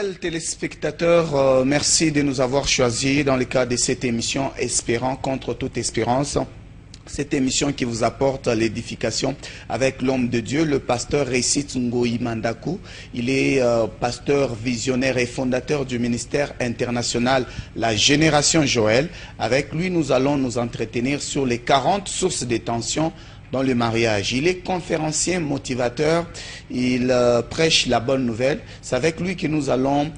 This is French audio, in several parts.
Fidèles téléspectateurs, merci de nous avoir choisis dans le cadre de cette émission Espérant contre toute espérance. Cette émission qui vous apporte l'édification avec l'homme de Dieu, le pasteur Récit Ngoï Mandakou. Il est pasteur visionnaire et fondateur du ministère international La Génération Joël. Avec lui, nous allons nous entretenir sur les 40 sources de tension dans le mariage. Il est conférencier motivateur, il prêche la bonne nouvelle. C'est avec lui que nous allons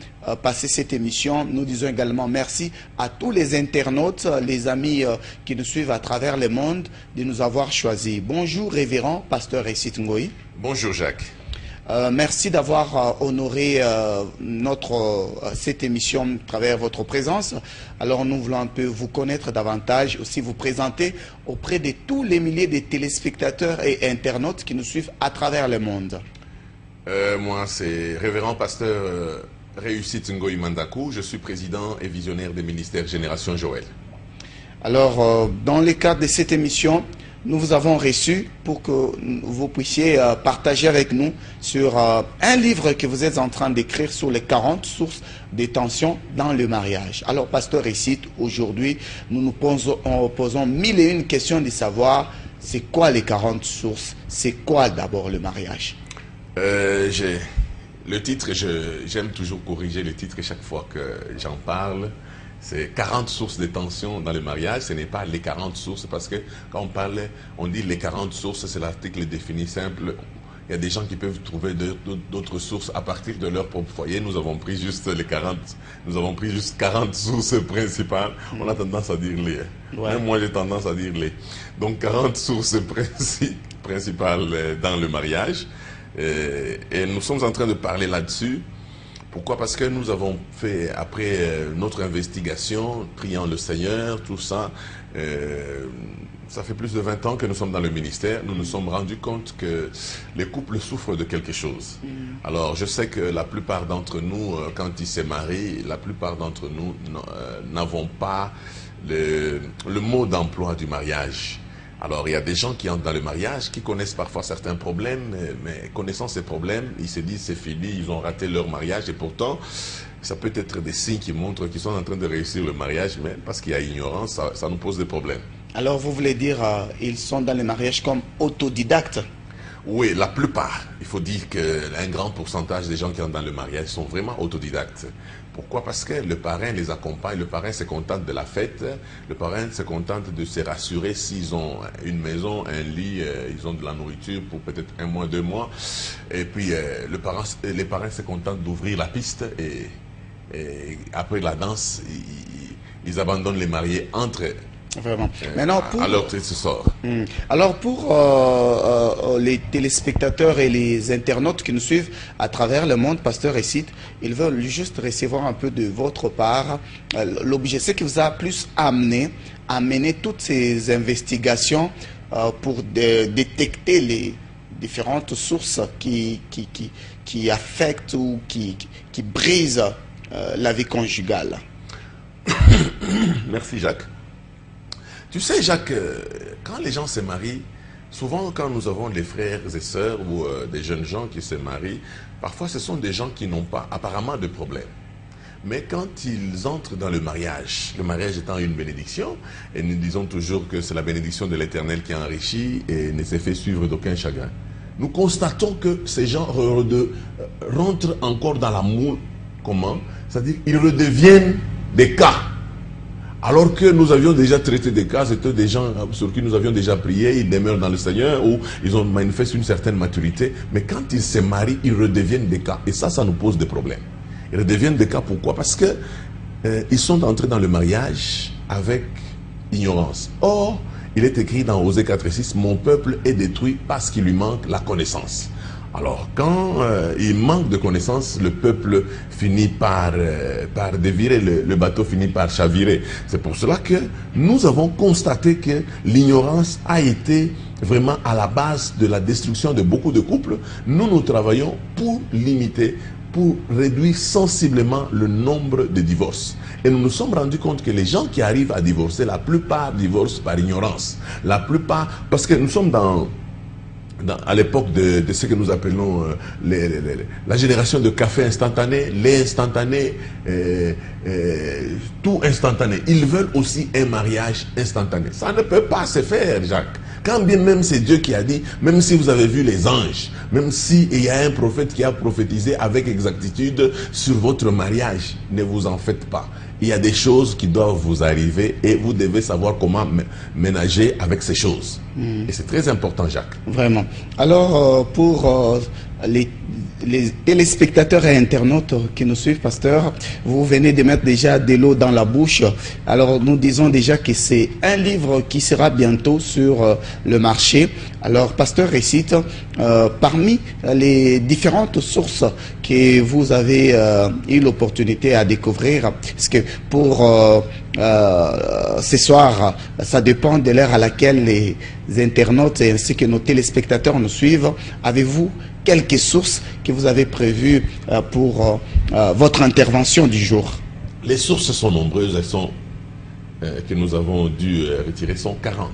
passer cette émission. Nous disons également merci à tous les internautes, les amis qui nous suivent à travers le monde de nous avoir choisis. Bonjour révérend pasteur Récit Ngoï. Bonjour Jacques. Merci d'avoir honoré cette émission à travers votre présence. Alors nous voulons un peu vous connaître davantage, aussi vous présenter auprès de tous les milliers de téléspectateurs et internautes qui nous suivent à travers le monde. Moi c'est révérend pasteur Réussite Ngoï Mandakou. Je suis président et visionnaire des ministères Génération Joël. Alors dans le cadre de cette émission, nous vous avons reçu pour que vous puissiez partager avec nous sur un livre que vous êtes en train d'écrire sur les 40 sources de tension dans le mariage. Alors, pasteur Récit, aujourd'hui, nous nous posons mille et une questions de savoir c'est quoi les 40 sources, c'est quoi d'abord le mariage. Le titre, j'aime toujours corriger le titre chaque fois que j'en parle. C'est 40 sources de tension dans le mariage. Ce n'est pas les 40 sources, parce que quand on dit les 40 sources, c'est l'article défini simple. Il y a des gens qui peuvent trouver d'autres sources à partir de leur propre foyer. Nous avons pris juste 40 sources principales. On a tendance à dire les. Ouais. Même moi, j'ai tendance à dire les. Donc 40 sources principales dans le mariage. Et nous sommes en train de parler là-dessus. Pourquoi? Parce que nous avons fait, après notre investigation, priant le Seigneur, tout ça, ça fait plus de 20 ans que nous sommes dans le ministère. Nous nous sommes rendus compte que les couples souffrent de quelque chose. Alors, je sais que la plupart d'entre nous, quand ils se marient, la plupart d'entre nous n'avons pas le mot d'emploi du mariage. Alors, il y a des gens qui entrent dans le mariage, qui connaissent parfois certains problèmes, mais connaissant ces problèmes, ils se disent c'est fini, ils ont raté leur mariage, et pourtant, ça peut être des signes qui montrent qu'ils sont en train de réussir le mariage, mais parce qu'il y a ignorance, ça nous pose des problèmes. Alors, vous voulez dire, ils sont dans le mariage comme autodidactes? Oui, la plupart. Il faut dire qu'un grand pourcentage des gens qui entrent dans le mariage sont vraiment autodidactes. Pourquoi? Parce que le parrain les accompagne, le parrain se contente de la fête, le parrain se contente de se rassurer s'ils ont une maison, un lit, ils ont de la nourriture pour peut-être 1 mois, 2 mois. Et puis les parrains se contentent d'ouvrir la piste et après la danse, ils abandonnent les mariés entre eux. Vraiment. Maintenant, alors, tu se sors. Alors, pour les téléspectateurs et les internautes qui nous suivent à travers le monde, pasteur Récit, ils veulent juste recevoir un peu de votre part l'objet, ce qui vous a plus amené à mener toutes ces investigations pour détecter les différentes sources qui affectent ou qui brisent la vie conjugale. Merci, Jacques. Tu sais, Jacques, quand les gens se marient, souvent quand nous avons des frères et sœurs ou des jeunes gens qui se marient, parfois ce sont des gens qui n'ont pas apparemment de problème. Mais quand ils entrent dans le mariage étant une bénédiction, et nous disons toujours que c'est la bénédiction de l'Éternel qui enrichit et ne se fait suivre d'aucun chagrin. Nous constatons que ces gens rentrent encore dans l'amour. Comment? C'est-à-dire qu'ils redeviennent des cas. Alors que nous avions déjà traité des cas, c'était des gens sur qui nous avions déjà prié, ils demeurent dans le Seigneur ou ils ont manifesté une certaine maturité. Mais quand ils se marient, ils redeviennent des cas. Et ça nous pose des problèmes. Ils redeviennent des cas, pourquoi? Parce que ils sont entrés dans le mariage avec ignorance. Or, il est écrit dans Osée 4:6, mon peuple est détruit parce qu'il lui manque la connaissance. Alors, quand il manque de connaissances, le peuple finit par dévirer, le bateau finit par chavirer. C'est pour cela que nous avons constaté que l'ignorance a été vraiment à la base de la destruction de beaucoup de couples. Nous travaillons pour limiter, pour réduire sensiblement le nombre de divorces. Et nous nous sommes rendus compte que les gens qui arrivent à divorcer, la plupart divorcent par ignorance. La plupart, parce que nous sommes dans à l'époque de ce que nous appelons la génération de café instantané, lait instantané, tout instantané. Ils veulent aussi un mariage instantané. Ça ne peut pas se faire, Jacques. Quand bien même c'est Dieu qui a dit, même si vous avez vu les anges, même s'il y a un prophète qui a prophétisé avec exactitude sur votre mariage, ne vous en faites pas. Il y a des choses qui doivent vous arriver et vous devez savoir comment ménager avec ces choses. Et c'est très important, Jacques. Vraiment. Alors, pour les téléspectateurs et internautes qui nous suivent, pasteur, vous venez de mettre déjà de l'eau dans la bouche. Alors, nous disons déjà que c'est un livre qui sera bientôt sur le marché. Alors, pasteur récite, parmi les différentes sources que vous avez eu l'opportunité à découvrir, parce que pour ce soir, ça dépend de l'heure à laquelle les internautes ainsi que nos téléspectateurs nous suivent, avez-vous quelques sources que vous avez prévues pour votre intervention du jour? Les sources sont nombreuses, elles sont que nous avons dû retirer sont 40.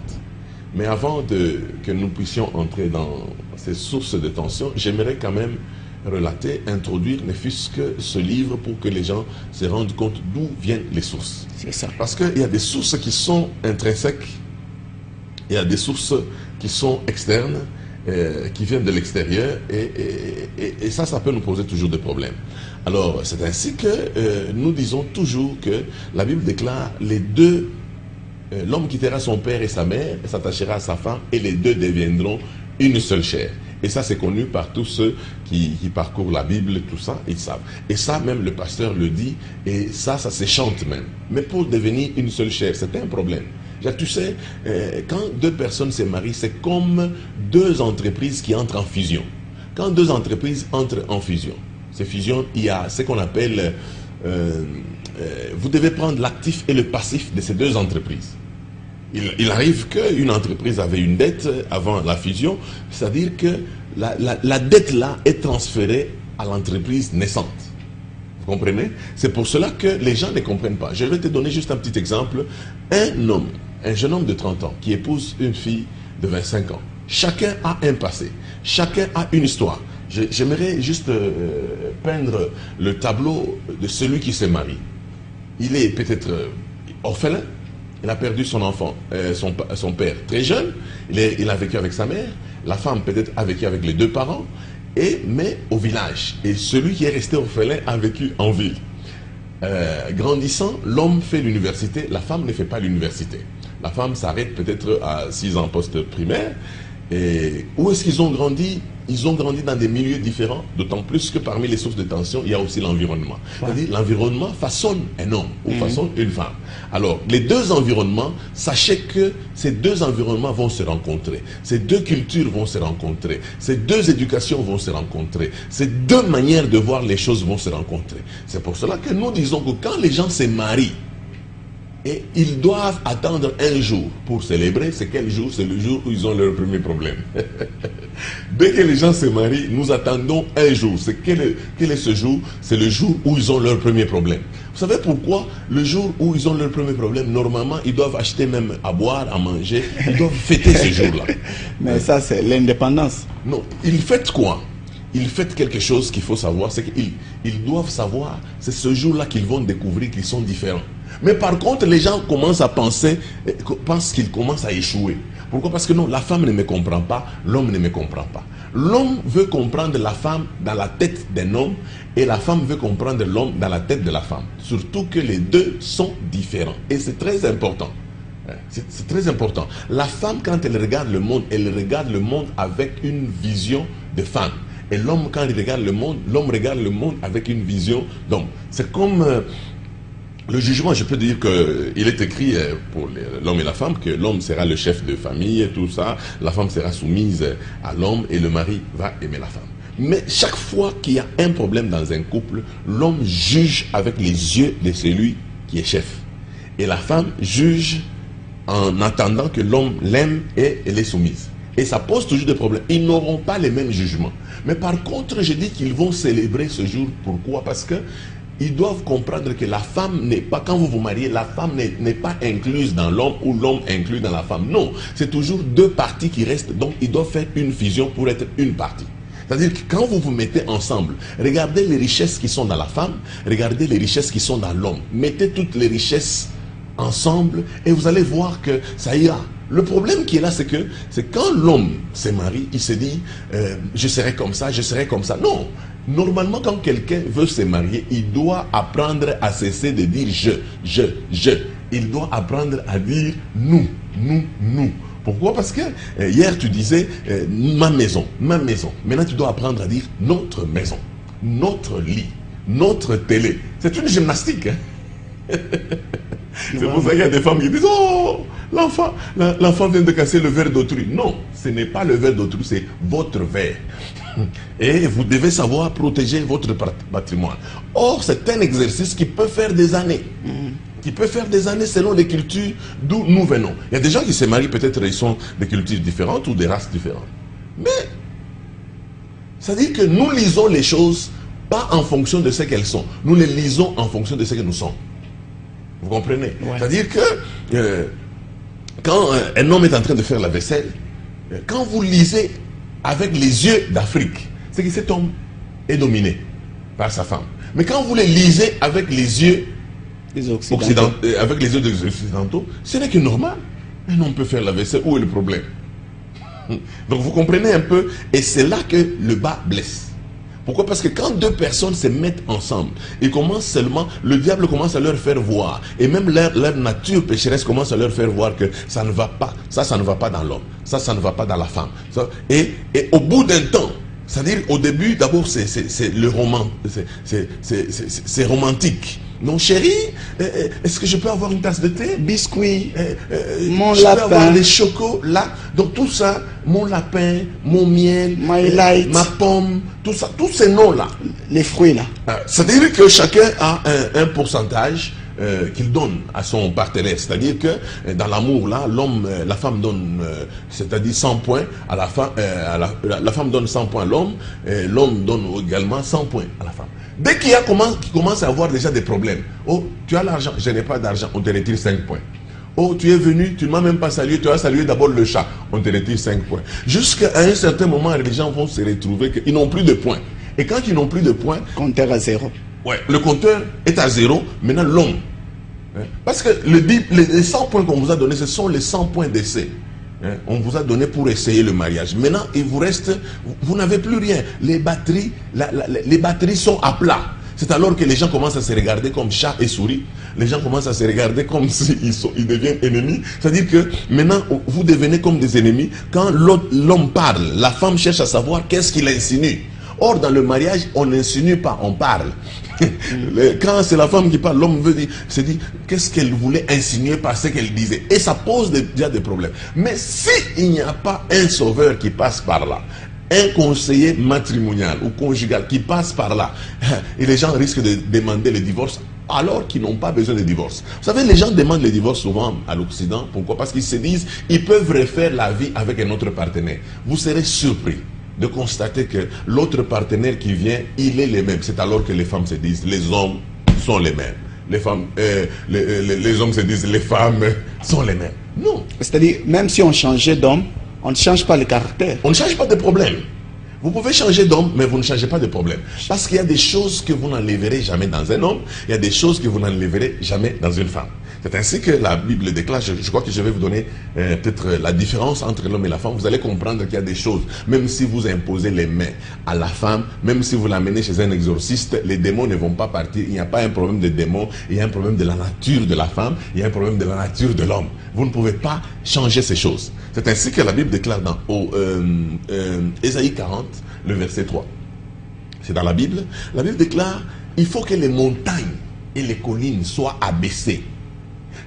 Mais avant que nous puissions entrer dans ces sources de tension, j'aimerais quand même relater, introduire ne fût-ce que ce livre pour que les gens se rendent compte d'où viennent les sources. C'est ça. Parce qu'il y a des sources qui sont intrinsèques, il y a des sources qui sont externes, qui viennent de l'extérieur, et ça peut nous poser toujours des problèmes. Alors, c'est ainsi que nous disons toujours que la Bible déclare les deux, l'homme quittera son père et sa mère, et s'attachera à sa femme, et les deux deviendront une seule chair. Et ça, c'est connu par tous ceux qui parcourent la Bible, tout ça, ils savent. Et ça, même le pasteur le dit, et ça se chante même. Mais pour devenir une seule chair, c'est un problème. Tu sais, quand deux personnes se marient, c'est comme deux entreprises qui entrent en fusion. Quand deux entreprises entrent en fusion, ces fusions, il y a ce qu'on appelle... vous devez prendre l'actif et le passif de ces deux entreprises. Il arrive qu'une entreprise avait une dette avant la fusion, c'est-à-dire que la dette là est transférée à l'entreprise naissante. Vous comprenez? C'est pour cela que les gens ne comprennent pas. Je vais te donner juste un petit exemple. Un jeune homme de 30 ans qui épouse une fille de 25 ans. Chacun a un passé. Chacun a une histoire. J'aimerais juste peindre le tableau de celui qui se marie. Il est peut-être orphelin. Il a perdu son enfant, son père très jeune. Il a vécu avec sa mère. La femme peut-être a vécu avec les deux parents. Mais au village. Et celui qui est resté orphelin a vécu en ville. Grandissant, l'homme fait l'université. La femme ne fait pas l'université. La femme s'arrête peut-être à 6 ans post-primaire. Et où est-ce qu'ils ont grandi? Ils ont grandi dans des milieux différents, d'autant plus que parmi les sources de tension, il y a aussi l'environnement. C'est-à-dire l'environnement façonne un homme ou façonne une femme. Alors, les deux environnements, sachez que ces deux environnements vont se rencontrer. Ces deux cultures vont se rencontrer. Ces deux éducations vont se rencontrer. Ces deux manières de voir les choses vont se rencontrer. C'est pour cela que nous disons que quand les gens se marient, et ils doivent attendre un jour pour célébrer. C'est quel jour? C'est le jour où ils ont leur premier problème. Dès que les gens se marient, nous attendons un jour. Quel est ce jour? C'est le jour où ils ont leur premier problème. Vous savez pourquoi? Le jour où ils ont leur premier problème, normalement, ils doivent acheter même à boire, à manger. Ils doivent fêter ce jour-là. Mais ça, c'est l'indépendance. Non, ils fêtent quoi? Ils fêtent quelque chose qu'il faut savoir. C'est qu'ils doivent savoir, c'est ce jour-là qu'ils vont découvrir qu'ils sont différents. Mais par contre, les gens commencent à pensent qu'ils commencent à échouer. Pourquoi? Parce que non, la femme ne me comprend pas, l'homme ne me comprend pas. L'homme veut comprendre la femme dans la tête d'un homme et la femme veut comprendre l'homme dans la tête de la femme. Surtout que les deux sont différents. Et c'est très important. C'est très important. La femme, quand elle regarde le monde avec une vision de femme. Et l'homme, quand il regarde le monde, l'homme regarde le monde avec une vision d'homme. C'est comme... le jugement, je peux dire qu'il est écrit pour l'homme et la femme que l'homme sera le chef de famille et tout ça, la femme sera soumise à l'homme et le mari va aimer la femme. Mais chaque fois qu'il y a un problème dans un couple, l'homme juge avec les yeux de celui qui est chef. Et la femme juge en attendant que l'homme l'aime et elle est soumise. Et ça pose toujours des problèmes. Ils n'auront pas les mêmes jugements. Mais par contre, je dis qu'ils vont célébrer ce jour. Pourquoi? Parce que ils doivent comprendre que la femme n'est pas, quand vous vous mariez, la femme n'est pas incluse dans l'homme ou l'homme inclus dans la femme. Non, c'est toujours deux parties qui restent, donc ils doivent faire une fusion pour être une partie. C'est-à-dire que quand vous vous mettez ensemble, regardez les richesses qui sont dans la femme, regardez les richesses qui sont dans l'homme. Mettez toutes les richesses ensemble et vous allez voir que ça ira. Le problème qui est là, c'est que quand l'homme se marie, il se dit je serai comme ça, je serai comme ça. Non. Normalement, quand quelqu'un veut se marier, il doit apprendre à cesser de dire je. Il doit apprendre à dire nous. Pourquoi? Parce que hier tu disais ma maison. Maintenant tu dois apprendre à dire notre maison, notre lit, notre télé. C'est une gymnastique. Hein? C'est pour ça qu'il y a des femmes qui disent oh, l'enfant vient de casser le verre d'autrui. Non, ce n'est pas le verre d'autrui, c'est votre verre. Et vous devez savoir protéger votre patrimoine. Or, c'est un exercice qui peut faire des années. Qui peut faire des années selon les cultures d'où nous venons. Il y a des gens qui se marient, peut-être ils sont de cultures différentes ou des races différentes. Mais, ça dit que nous lisons les choses pas en fonction de ce qu'elles sont. Nous les lisons en fonction de ce que nous sommes. Vous comprenez? Ouais. C'est-à-dire que quand un homme est en train de faire la vaisselle, quand vous lisez avec les yeux d'Afrique, c'est que cet homme est dominé par sa femme. Mais quand vous les lisez avec les yeux avec les yeux des occidentaux, ce n'est que normal. Un homme peut faire la vaisselle, où est le problème? Donc vous comprenez un peu, et c'est là que le bas blesse. Pourquoi? Parce que quand deux personnes se mettent ensemble, ils commencent seulement, le diable commence à leur faire voir, et même leur nature pécheresse commence à leur faire voir que ça ne va pas, ça ne va pas dans l'homme, ça ne va pas dans la femme. Et au bout d'un temps, c'est-à-dire au début, d'abord c'est le roman, c'est romantique. Non chérie, est-ce que je peux avoir une tasse de thé? Biscuit, mon je lapin. peux avoir les chocolats. Donc tout ça, mon lapin, mon miel, ma pomme, tout ça, tous ces noms-là. Les fruits là. C'est-à-dire que chacun a un pourcentage qu'il donne à son partenaire. C'est-à-dire que dans l'amour là, l'homme, la femme donne, c'est-à-dire 100 points à la femme, la femme donne 100 points à l'homme, l'homme donne également 100 points à la femme. Dès qu'il commence à avoir déjà des problèmes, oh, tu as l'argent, je n'ai pas d'argent, on te retire 5 points. Oh, tu es venu, tu ne m'as même pas salué, tu as salué d'abord le chat, on te retire 5 points. Jusqu'à un certain moment, les gens vont se retrouver qu'ils n'ont plus de points. Et quand ils n'ont plus de points... Compteur à zéro. Ouais, le compteur est à zéro, maintenant l'homme. Parce que les 100 points qu'on vous a donnés, ce sont les 100 points d'essai. On vous a donné pour essayer le mariage. Maintenant, il vous reste, vous n'avez plus rien. Les batteries sont à plat. C'est alors que les gens commencent à se regarder comme chat et souris. Les gens commencent à se regarder comme s'ils deviennent ennemis. C'est-à-dire que maintenant, vous devenez comme des ennemis. Quand l'homme parle, la femme cherche à savoir qu'est-ce qu'il insinue. Or, dans le mariage, on n'insinue pas, on parle. Quand c'est la femme qui parle, l'homme se dit qu'est-ce qu'elle voulait insinuer par ce qu'elle disait. Et ça pose déjà des problèmes. Mais s'il n'y a pas un sauveur qui passe par là, un conseiller matrimonial ou conjugal qui passe par là, et les gens risquent de demander le divorce alors qu'ils n'ont pas besoin de divorce. Vous savez, les gens demandent le divorce souvent à l'Occident. Pourquoi? Parce qu'ils se disent ils peuvent refaire la vie avec un autre partenaire. Vous serez surpris de constater que l'autre partenaire qui vient, il est le même. C'est alors que les femmes se disent les hommes sont les mêmes. Les femmes, les hommes se disent les femmes sont les mêmes. Non. C'est-à-dire, même si on changeait d'homme, on ne change pas le caractère. On ne change pas de problème. Vous pouvez changer d'homme, mais vous ne changez pas de problème. Parce qu'il y a des choses que vous n'enlèverez jamais dans un homme, il y a des choses que vous n'enlèverez jamais dans une femme. C'est ainsi que la Bible déclare, je crois que je vais vous donner peut-être la différence entre l'homme et la femme. Vous allez comprendre qu'il y a des choses, même si vous imposez les mains à la femme, même si vous l'amenez chez un exorciste, les démons ne vont pas partir. Il n'y a pas un problème de démons, il y a un problème de la nature de la femme, il y a un problème de la nature de l'homme. Vous ne pouvez pas changer ces choses. C'est ainsi que la Bible déclare dans Ésaïe 40, le verset 3. C'est dans la Bible. La Bible déclare, il faut que les montagnes et les collines soient abaissées,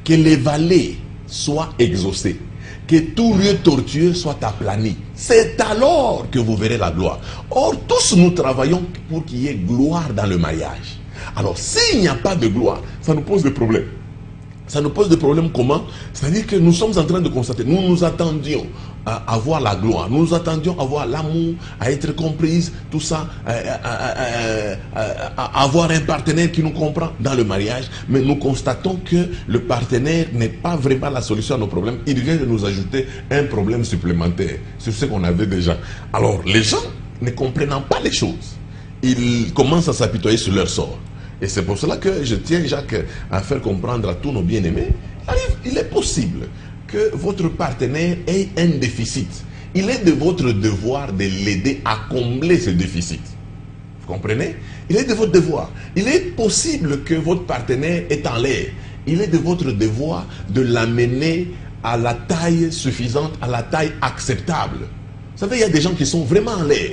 que les vallées soient exaucées, que tout lieu tortueux soit aplani. C'est alors que vous verrez la gloire. Or, tous nous travaillons pour qu'il y ait gloire dans le mariage. Alors, s'il n'y a pas de gloire, ça nous pose des problèmes. Ça nous pose des problèmes comment? C'est-à-dire que nous sommes en train de constater, nous nous attendions à avoir la gloire, nous nous attendions à avoir l'amour, à être comprise, tout ça, à avoir un partenaire qui nous comprend dans le mariage, mais nous constatons que le partenaire n'est pas vraiment la solution à nos problèmes. Il vient de nous ajouter un problème supplémentaire sur ce qu'on avait déjà. Alors, les gens, ne comprenant pas les choses, ils commencent à s'apitoyer sur leur sort. Et c'est pour cela que je tiens, Jacques, à faire comprendre à tous nos bien-aimés, il est possible que votre partenaire ait un déficit. Il est de votre devoir de l'aider à combler ce déficit. Vous comprenez? Il est de votre devoir. Il est possible que votre partenaire est en l'air. Il est de votre devoir de l'amener à la taille suffisante, à la taille acceptable. Vous savez, il y a des gens qui sont vraiment en l'air.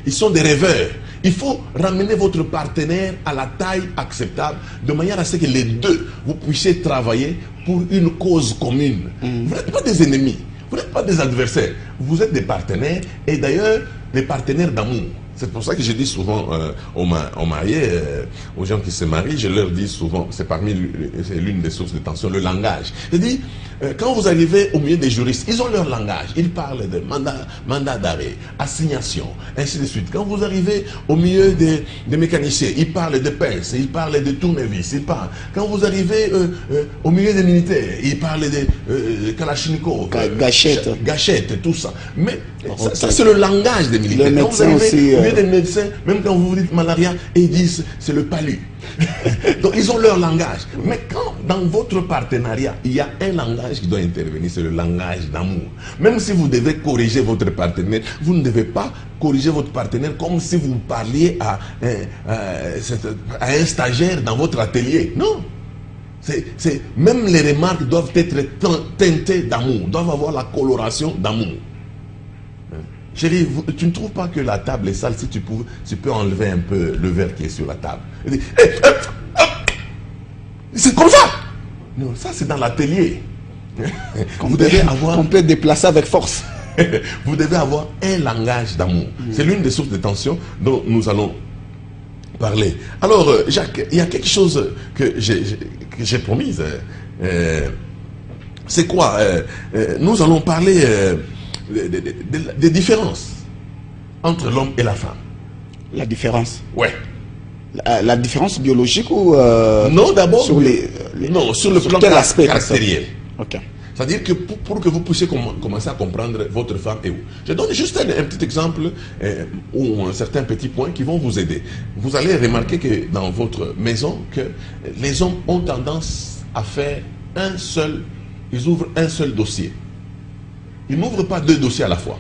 Ils sont des rêveurs. Il faut ramener votre partenaire à la taille acceptable de manière à ce que les deux, vous puissiez travailler pour une cause commune. Vous n'êtes pas des ennemis, vous n'êtes pas des adversaires, vous êtes des partenaires et d'ailleurs des partenaires d'amour. C'est pour ça que je dis souvent aux mariés, aux gens qui se marient, je leur dis souvent, c'est l'une des sources de tension, le langage. Je dis, quand vous arrivez au milieu des juristes, ils ont leur langage. Ils parlent de mandat d'arrêt, assignation, ainsi de suite. Quand vous arrivez au milieu des mécaniciens, ils parlent de pince, ils parlent de tournevis, ils parlent. Quand vous arrivez au milieu des militaires, ils parlent de kalachnikov, gâchette, tout ça. Mais ça c'est le langage des militaires. Le médecin aussi. Des médecins, même quand vous dites malaria, ils disent c'est le palu. Donc ils ont leur langage. Mais quand dans votre partenariat, il y a un langage qui doit intervenir, c'est le langage d'amour. Même si vous devez corriger votre partenaire, vous ne devez pas corriger votre partenaire comme si vous parliez à un stagiaire dans votre atelier. Non. Même les remarques doivent être teintées d'amour, doivent avoir la coloration d'amour. Chérie, tu ne trouves pas que la table est sale? Si tu peux enlever un peu le verre qui est sur la table. C'est comme ça. Non, ça c'est dans l'atelier. Vous devez avoir... On peut déplacer avec force. Vous devez avoir un langage d'amour. C'est l'une des sources de tension dont nous allons parler. Alors, Jacques, il y a quelque chose que j'ai promise. C'est quoi? Nous allons parler... des différences entre l'homme et la femme. La différence? Ouais. La différence biologique ou non, d'abord sur sur le plan caractériel. Ok. C'est-à-dire que pour que vous puissiez commencer à comprendre votre femme et vous. Je donne juste un petit exemple ou un certain petit point qui vont vous aider. Vous allez remarquer que dans votre maison, que les hommes ont tendance à faire ils ouvrent un seul dossier. Il n'ouvre pas deux dossiers à la fois,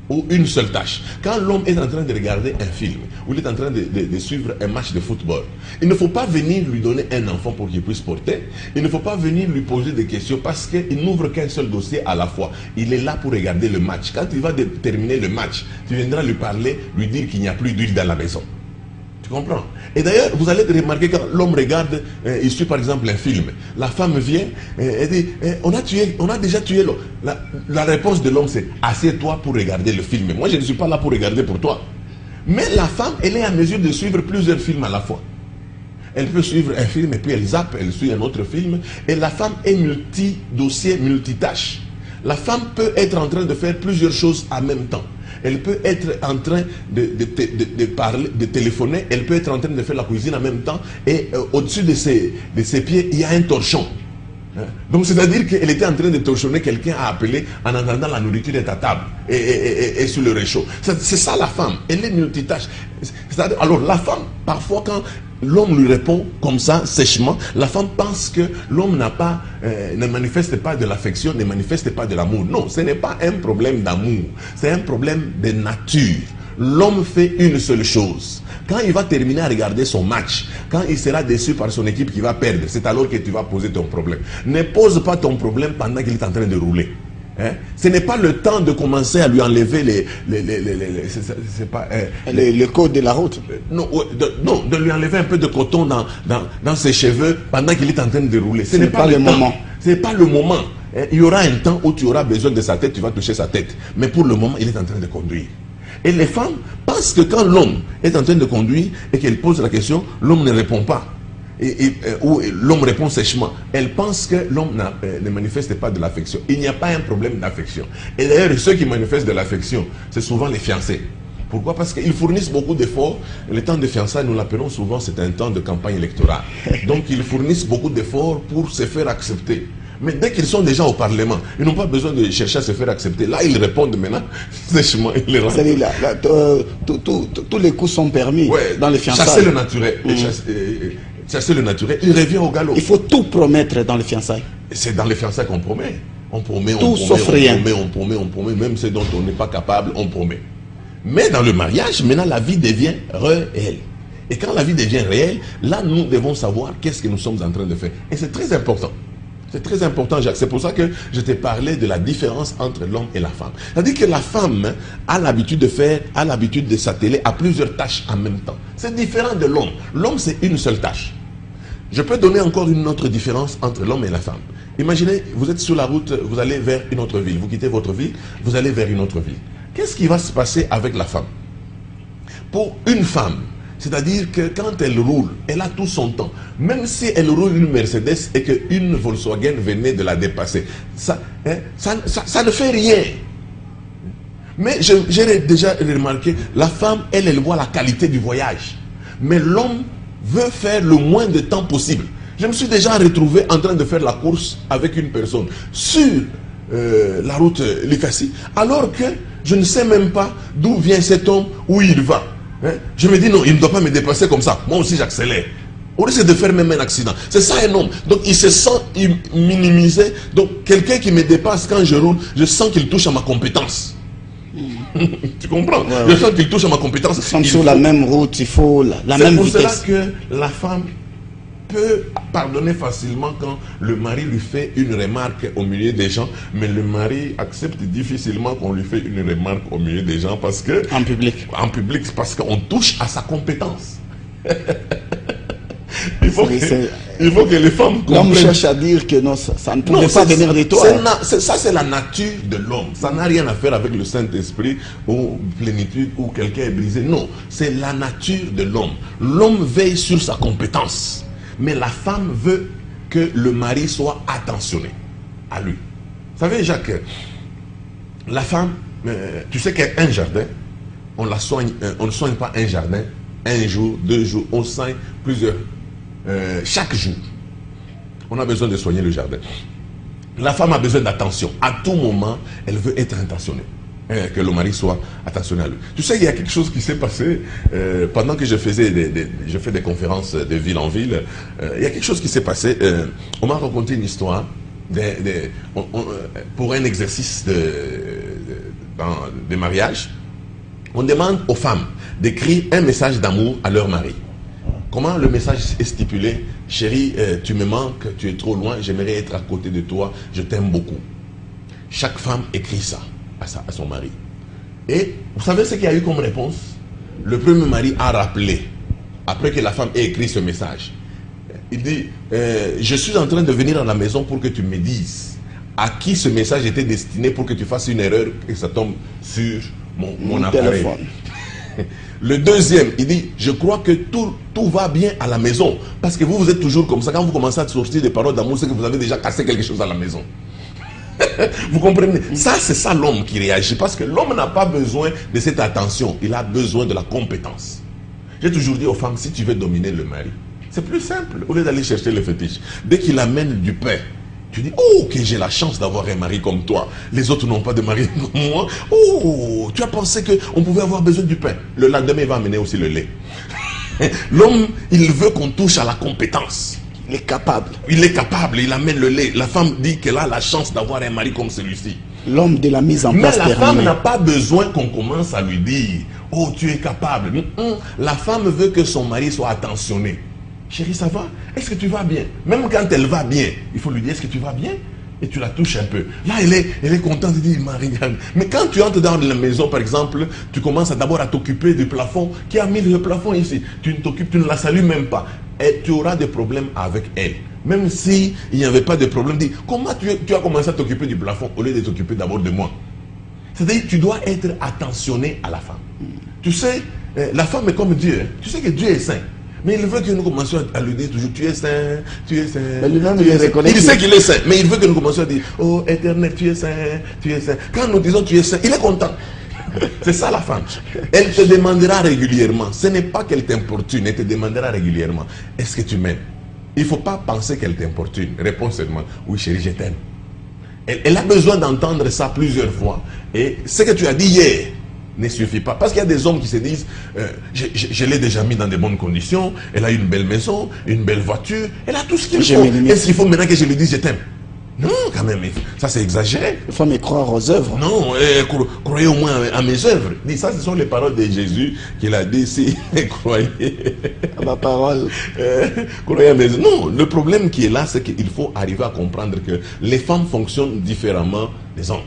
ou une seule tâche. Quand l'homme est en train de regarder un film, ou il est en train de suivre un match de football, il ne faut pas venir lui donner un enfant pour qu'il puisse porter. Il ne faut pas venir lui poser des questions parce qu'il n'ouvre qu'un seul dossier à la fois. Il est là pour regarder le match. Quand il va terminer le match, tu viendras lui parler, lui dire qu'il n'y a plus d'huile dans la maison. Tu comprends? Et d'ailleurs, vous allez remarquer quand l'homme regarde, il suit par exemple un film, la femme vient et dit, on a déjà tué l'homme. La réponse de l'homme c'est, assieds-toi pour regarder le film. Moi je ne suis pas là pour regarder pour toi. Mais la femme, elle est en mesure de suivre plusieurs films à la fois. Elle peut suivre un film et puis elle zappe, elle suit un autre film. Et la femme est multi-dossier, multitâche. La femme peut être en train de faire plusieurs choses en même temps. Elle peut être en train de parler, de téléphoner. Elle peut être en train de faire la cuisine en même temps. Et au-dessus de ses pieds, il y a un torchon. Donc c'est-à-dire qu'elle était en train de torchonner quelqu'un à appeler en attendant la nourriture de ta table et sur le réchaud. C'est ça la femme. Elle est multitâche. Alors la femme, parfois quand l'homme lui répond comme ça, sèchement, la femme pense que l'homme ne manifeste pas de l'affection, ne manifeste pas de l'amour. Non, ce n'est pas un problème d'amour, c'est un problème de nature. L'homme fait une seule chose. Quand il va terminer à regarder son match, quand il sera déçu par son équipe qui va perdre, c'est alors que tu vas poser ton problème. Ne pose pas ton problème pendant qu'il est en train de rouler. Ce n'est pas le temps de commencer à lui enlever le code de la route. Non, de lui enlever un peu de coton dans ses cheveux pendant qu'il est en train de rouler. Ce n'est pas le moment. Ce n'est pas le moment. Il y aura un temps où tu auras besoin de sa tête, tu vas toucher sa tête. Mais pour le moment, il est en train de conduire. Et les femmes pensent que quand l'homme est en train de conduire et qu'elle pose la question, l'homme ne répond pas. où l'homme répond sèchement, elle pense que l'homme ne manifeste pas de l'affection. Il n'y a pas un problème d'affection. Et d'ailleurs, ceux qui manifestent de l'affection, c'est souvent les fiancés. Pourquoi? Parce qu'ils fournissent beaucoup d'efforts. Le temps de fiançailles, nous l'appelons souvent, c'est un temps de campagne électorale. Donc ils fournissent beaucoup d'efforts pour se faire accepter. Mais dès qu'ils sont déjà au Parlement, ils n'ont pas besoin de chercher à se faire accepter. Là, ils répondent maintenant, sèchement, ils les rendent. C'est-à-dire, tous les coups sont permis dans les fiançailles. Chasser le naturel. Chasser le naturel, il revient au galop. Il faut tout promettre dans les fiançailles. C'est dans les fiançailles qu'on promet. On promet, tout sauf rien. On promet, même ce dont on n'est pas capable, on promet. Mais dans le mariage, maintenant, la vie devient réelle. Et quand la vie devient réelle, là, nous devons savoir qu'est-ce que nous sommes en train de faire. Et c'est très important. C'est très important, Jacques. C'est pour ça que je t'ai parlé de la différence entre l'homme et la femme. C'est-à-dire que la femme a l'habitude de s'atteler à plusieurs tâches en même temps. C'est différent de l'homme. L'homme, c'est une seule tâche. Je peux donner encore une autre différence entre l'homme et la femme. Imaginez, vous êtes sur la route, vous allez vers une autre ville. Vous quittez votre ville, vous allez vers une autre ville. Qu'est-ce qui va se passer avec la femme? Pour une femme, c'est-à-dire que quand elle roule, elle a tout son temps. Même si elle roule une Mercedes et qu'une Volkswagen venait de la dépasser, ça ne fait rien. Mais j'ai déjà remarqué, la femme, elle voit la qualité du voyage. Mais l'homme veut faire le moins de temps possible. Je me suis déjà retrouvé en train de faire la course avec une personne sur la route Likasi, alors que je ne sais même pas d'où vient cet homme, où il va. Je me dis non, il ne doit pas me dépasser comme ça. Moi aussi j'accélère. Au risque de faire même un accident. C'est ça un homme. Donc il se sent minimisé. Donc quelqu'un qui me dépasse quand je roule, je sens qu'il touche à ma compétence. Tu comprends? Je sens qu'il touche à ma compétence. Nous sommes sur la même route, il faut la même vitesse. C'est pour cela que la femme peut pardonner facilement quand le mari lui fait une remarque au milieu des gens, mais le mari accepte difficilement qu'on lui fait une remarque au milieu des gens parce que... En public. En public, parce qu'on touche à sa compétence. Il faut que les femmes comprennent. L'homme cherche à dire que non, ça ne pouvait pas venir de toi. Ça, c'est la nature de l'homme. Ça n'a rien à faire avec le Saint-Esprit ou plénitude ou quelqu'un est brisé. Non, c'est la nature de l'homme. L'homme veille sur sa compétence. Mais la femme veut que le mari soit attentionné à lui. Vous savez, Jacques, la femme, tu sais qu'un jardin, on ne soigne pas un jardin un jour, 2 jours, on soigne plusieurs. Chaque jour, on a besoin de soigner le jardin. La femme a besoin d'attention. À tout moment, elle veut être attentionnée. Que le mari soit attentionné à lui. Tu sais, il y a quelque chose qui s'est passé pendant que je fais des conférences de ville en ville. Il y a quelque chose qui s'est passé. On m'a raconté une histoire pour un exercice de mariage. On demande aux femmes d'écrire un message d'amour à leur mari. Comment le message est stipulé? Chérie, tu me manques, tu es trop loin, j'aimerais être à côté de toi, je t'aime beaucoup. Chaque femme écrit ça à son mari. Et vous savez ce qu'il y a eu comme réponse? Le premier mari a rappelé, après que la femme ait écrit ce message, il dit, je suis en train de venir à la maison pour que tu me dises à qui ce message était destiné pour que tu fasses une erreur et que ça tombe sur mon appareil. Téléphone. Le deuxième, il dit, je crois que tout va bien à la maison. Parce que vous êtes toujours comme ça. Quand vous commencez à sortir des paroles d'amour, c'est que vous avez déjà cassé quelque chose à la maison. Vous comprenez? Ça, c'est ça l'homme qui réagit. Parce que l'homme n'a pas besoin de cette attention. Il a besoin de la compétence. J'ai toujours dit aux femmes, si tu veux dominer le mari, c'est plus simple. Au lieu d'aller chercher le fétiche, dès qu'il amène du pain, tu dis, oh, que j'ai la chance d'avoir un mari comme toi. Les autres n'ont pas de mari comme moi. Oh, tu as pensé qu'on pouvait avoir besoin du pain. Le lendemain, il va amener aussi le lait. L'homme, il veut qu'on touche à la compétence. Il est capable. Il est capable, il amène le lait. La femme dit qu'elle a la chance d'avoir un mari comme celui-ci. L'homme de la mise en place. Mais la femme n'a pas besoin qu'on commence à lui dire, oh, tu es capable. La femme veut que son mari soit attentionné. Chérie, ça va? Est-ce que tu vas bien? Même quand elle va bien, il faut lui dire, est-ce que tu vas bien? Et tu la touches un peu. Là, elle est contente de dire, Marie. Mais quand tu entres dans la maison, par exemple, tu commences d'abord à t'occuper du plafond. Qui a mis le plafond ici? Tu ne la salues même pas. Et tu auras des problèmes avec elle. Même si il n'y avait pas de problème, dis, comment tu as commencé à t'occuper du plafond au lieu de t'occuper d'abord de moi? C'est-à-dire, tu dois être attentionné à la femme. Tu sais, la femme est comme Dieu. Tu sais que Dieu est saint. Mais il veut que nous commencions à lui dire toujours, tu es saint, tu es saint. Mais lui-même, il reconnaît. Il sait qu'il est saint, mais il veut que nous commencions à dire, oh éternel, tu es saint, tu es saint. Quand nous disons tu es saint, il est content. C'est ça la femme. Elle te demandera régulièrement. Ce n'est pas qu'elle t'importune, elle te demandera régulièrement. Est-ce que tu m'aimes? Il ne faut pas penser qu'elle t'importune. Réponds seulement, oui chérie, je t'aime. Elle a besoin d'entendre ça plusieurs fois. Et ce que tu as dit hier ne suffit pas. Parce qu'il y a des hommes qui se disent, je l'ai déjà mis dans de bonnes conditions, elle a une belle maison, une belle voiture, elle a tout ce qu'il faut. Est-ce qu'il faut maintenant que je lui dise je t'aime? Non, quand même, ça c'est exagéré. Il faut me croire aux œuvres. Non, croyez au moins à mes œuvres. Dis ça, ce sont les paroles de Jésus qu'il a dit, si croyez à ma parole. Croyez à mes œuvres. Non, le problème qui est là, c'est qu'il faut arriver à comprendre que les femmes fonctionnent différemment des hommes.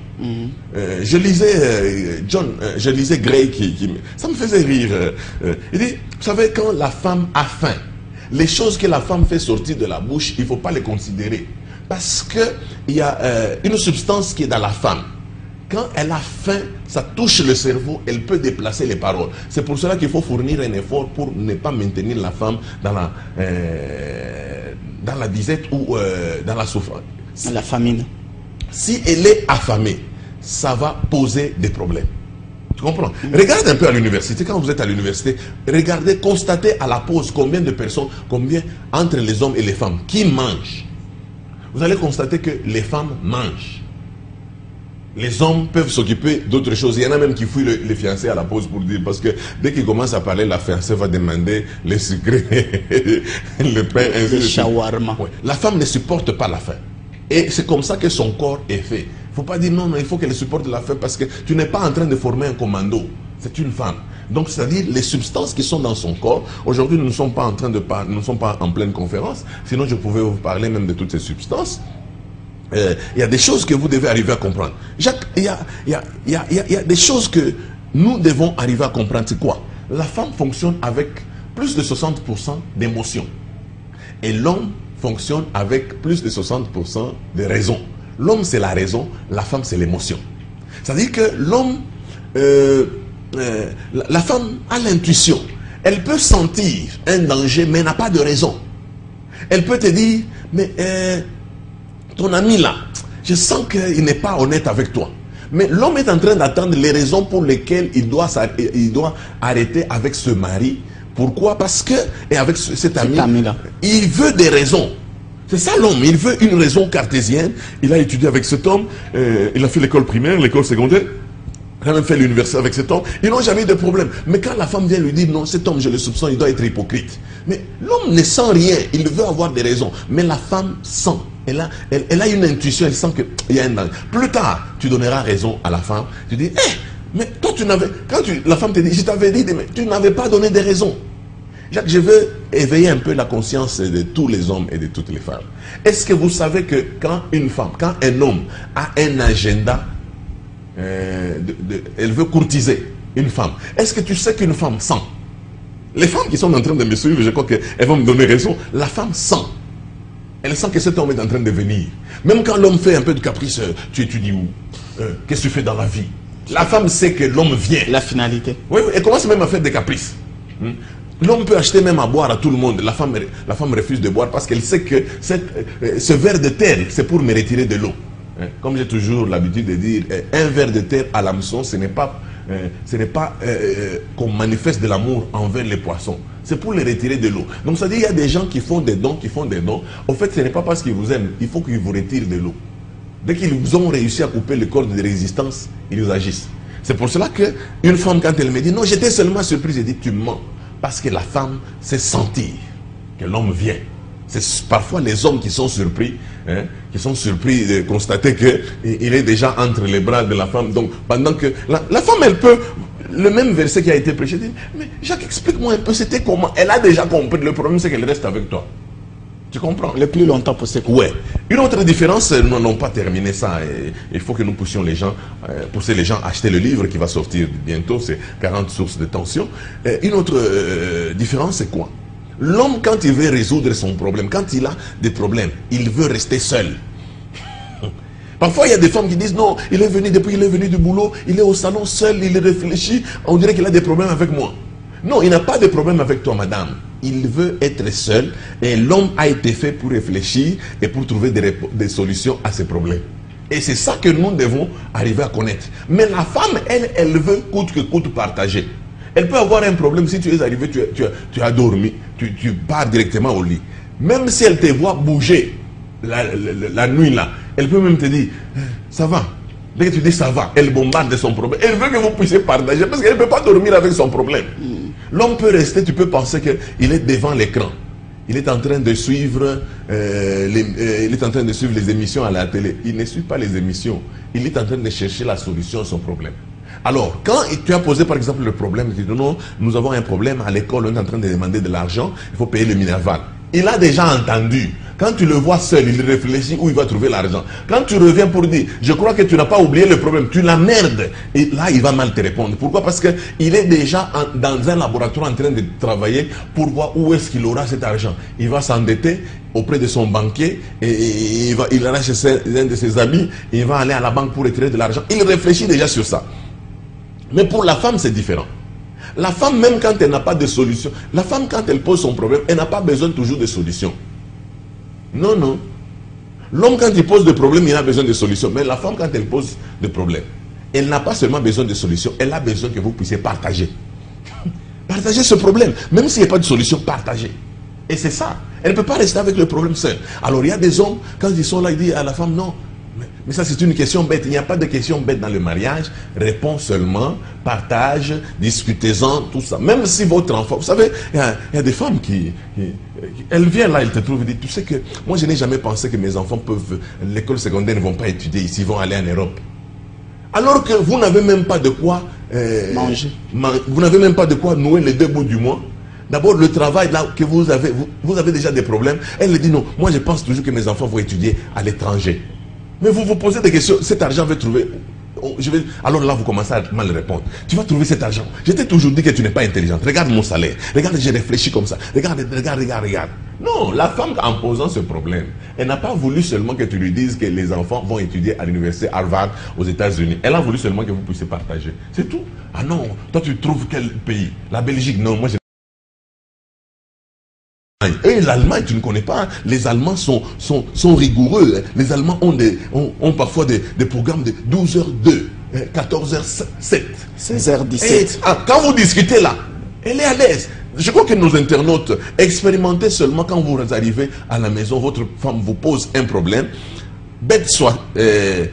Je lisais Gray ça me faisait rire. Il dit, vous savez, quand la femme a faim, les choses que la femme fait sortir de la bouche, il ne faut pas les considérer. Parce qu'il y a une substance qui est dans la femme. Quand elle a faim, ça touche le cerveau, elle peut déplacer les paroles. C'est pour cela qu'il faut fournir un effort pour ne pas maintenir la femme dans la disette ou dans la souffrance. La famine. Si elle est affamée, ça va poser des problèmes. Tu comprends? Regarde un peu à l'université, quand vous êtes à l'université, regardez, constatez à la pause combien de personnes, combien entre les hommes et les femmes, qui mangent. Vous allez constater que les femmes mangent. Les hommes peuvent s'occuper d'autres choses. Il y en a même qui fouillent les fiancés à la pause pour dire, parce que dès qu'ils commencent à parler, la fiancée va demander les sucrés, le pain, le shawarma. Ouais. La femme ne supporte pas la faim. Et c'est comme ça que son corps est fait. Il ne faut pas dire non, il faut qu'elle supporte la faim parce que tu n'es pas en train de former un commando. C'est une femme. Donc, c'est-à-dire les substances qui sont dans son corps. Aujourd'hui, nous ne sommes pas en train de parler, nous ne sommes pas en pleine conférence. Sinon, je pouvais vous parler même de toutes ces substances. Il y a des choses que vous devez arriver à comprendre. Jacques, il y a des choses que nous devons arriver à comprendre. C'est quoi? La femme fonctionne avec plus de 60% d'émotions. Et l'homme fonctionne avec plus de 60% de raison. L'homme, c'est la raison. La femme, c'est l'émotion. C'est-à-dire que l'homme... la femme a l'intuition. Elle peut sentir un danger, mais n'a pas de raison. Elle peut te dire, mais ton ami là, je sens qu'il n'est pas honnête avec toi. Mais l'homme est en train d'attendre les raisons pour lesquelles il doit arrêter avec ce mari. Pourquoi? Parce que, et avec cet ami là, il veut des raisons. C'est ça l'homme, il veut une raison cartésienne. Il a étudié avec cet homme, il a fait l'école primaire, l'école secondaire. Il a même fait l'université avec cet homme. Ils n'ont jamais eu de problème. Mais quand la femme vient lui dire, non, cet homme, je le soupçonne, il doit être hypocrite. Mais l'homme ne sent rien. Il veut avoir des raisons. Mais la femme sent. Elle a une intuition. Elle sent qu'il y a un danger. Plus tard, tu donneras raison à la femme. Tu dis, mais toi, tu n'avais... la femme te dit, je t'avais dit, mais tu n'avais pas donné des raisons. Jacques, je veux éveiller un peu la conscience de tous les hommes et de toutes les femmes. Est-ce que vous savez que quand un homme a un agenda, elle veut courtiser une femme. Est-ce que tu sais qu'une femme sent? Les femmes qui sont en train de me suivre, je crois qu'elles vont me donner raison. La femme sent. Elle sent que cet homme est en train de venir. Même quand l'homme fait un peu de caprice, tu étudies où? Qu'est-ce que tu fais dans la vie? La femme sait que l'homme vient. La finalité. Oui, elle commence même à faire des caprices. L'homme peut acheter même à boire à tout le monde. La femme refuse de boire parce qu'elle sait que ce verre de terre, c'est pour me retirer de l'eau. Comme j'ai toujours l'habitude de dire, un verre de terre à l'hameçon, ce n'est pas qu'on manifeste de l'amour envers les poissons. C'est pour les retirer de l'eau. Donc ça dit, il y a des gens qui font des dons, Au fait, ce n'est pas parce qu'ils vous aiment, il faut qu'ils vous retirent de l'eau. Dès qu'ils ont réussi à couper le corps de résistance, ils agissent. C'est pour cela qu'une femme, quand elle me dit, non, j'étais seulement surprise, elle dit, tu mens. Parce que la femme sait sentir que l'homme vient. C'est parfois les hommes qui sont surpris, de constater qu'il est déjà entre les bras de la femme. Donc, pendant que la femme, elle peut, le même verset qui a été prêché, dit, mais Jacques, explique-moi un peu, c'était comment? Elle a déjà compris. Le problème, c'est qu'elle reste avec toi. Tu comprends? Le plus longtemps possible. Ouais. Une autre différence, nous n'avons pas terminé ça. Il faut que nous poussions les gens, pousser les gens à acheter le livre qui va sortir bientôt. C'est 40 sources de tension. Une autre différence, c'est quoi? L'homme, quand il veut résoudre son problème, quand il a des problèmes, il veut rester seul. Parfois, il y a des femmes qui disent, non, depuis qu'il est venu du boulot, il est au salon seul, il réfléchit, on dirait qu'il a des problèmes avec moi. Non, il n'a pas de problème avec toi, madame. il veut être seul et l'homme a été fait pour réfléchir et pour trouver des solutions à ses problèmes. Et c'est ça que nous devons arriver à connaître. Mais la femme, elle veut coûte que coûte partager. Elle peut avoir un problème si tu es arrivé, tu as dormi, tu pars directement au lit. Même si elle te voit bouger la nuit là, elle peut même te dire, ça va. Dès que tu dis ça va, elle bombarde son problème. Elle veut que vous puissiez partager parce qu'elle ne peut pas dormir avec son problème. L'homme peut rester, tu peux penser qu'il est devant l'écran. Il est en train de suivre les émissions à la télé. Il ne suit pas les émissions. Il est en train de chercher la solution à son problème. Alors, quand tu as posé par exemple le problème, tu dis non, nous avons un problème à l'école, on est en train de demander de l'argent, il faut payer le Minerval. Il a déjà entendu. Quand tu le vois seul, il réfléchit où il va trouver l'argent. Quand tu reviens pour dire, je crois que tu n'as pas oublié le problème, tu l'emmerdes. Et là, il va mal te répondre. Pourquoi? Parce qu'il est déjà dans un laboratoire en train de travailler pour voir où est-ce qu'il aura cet argent. Il va s'endetter auprès de son banquier et il ira chez un de ses amis et il va aller à la banque pour retirer de l'argent. Il réfléchit déjà sur ça. Mais pour la femme, c'est différent. La femme, même quand elle n'a pas de solution, la femme, quand elle pose son problème, elle n'a pas besoin toujours de solution. Non, non. L'homme, quand il pose des problèmes, il a besoin de solutions. Mais la femme, quand elle pose des problèmes, elle n'a pas seulement besoin de solutions, elle a besoin que vous puissiez partager. Partager ce problème. Même s'il n'y a pas de solution, partagez. Et c'est ça. Elle ne peut pas rester avec le problème seul. Alors, il y a des hommes, quand ils sont là, ils disent à la femme, non. Mais ça, c'est une question bête. Il n'y a pas de question bête dans le mariage. Réponds seulement, partage, discutez-en, tout ça. Même si votre enfant... Vous savez, il y a des femmes qui... Elles viennent là, elles te trouvent et disent, tu sais que moi, je n'ai jamais pensé que mes enfants peuvent... L'école secondaire ne vont pas étudier ici, ils vont aller en Europe. Alors que vous n'avez même pas de quoi... manger. Vous n'avez même pas de quoi nouer les deux bouts du mois. D'abord, le travail là que vous avez déjà des problèmes. Elle dit, non, moi je pense toujours que mes enfants vont étudier à l'étranger. Mais vous vous posez des questions, cet argent va trouver... Alors là, vous commencez à mal répondre. Tu vas trouver cet argent. Je t'ai toujours dit que tu n'es pas intelligente. Regarde mon salaire. Regarde, j'ai réfléchi comme ça. Regarde. Non, la femme, en posant ce problème, elle n'a pas voulu seulement que tu lui dises que les enfants vont étudier à l'université Harvard aux États-Unis. Elle a voulu seulement que vous puissiez partager. C'est tout. Ah non, toi tu trouves quel pays? La Belgique, non, moi je... Et l'Allemagne, tu ne connais pas. Les Allemands sont rigoureux. Les Allemands ont parfois des programmes de 12h02, 14h07, 16h17. Quand vous discutez là, elle est à l'aise. Je crois que nos internautes expérimentez seulement quand vous arrivez à la maison, votre femme vous pose un problème, bête soit-il.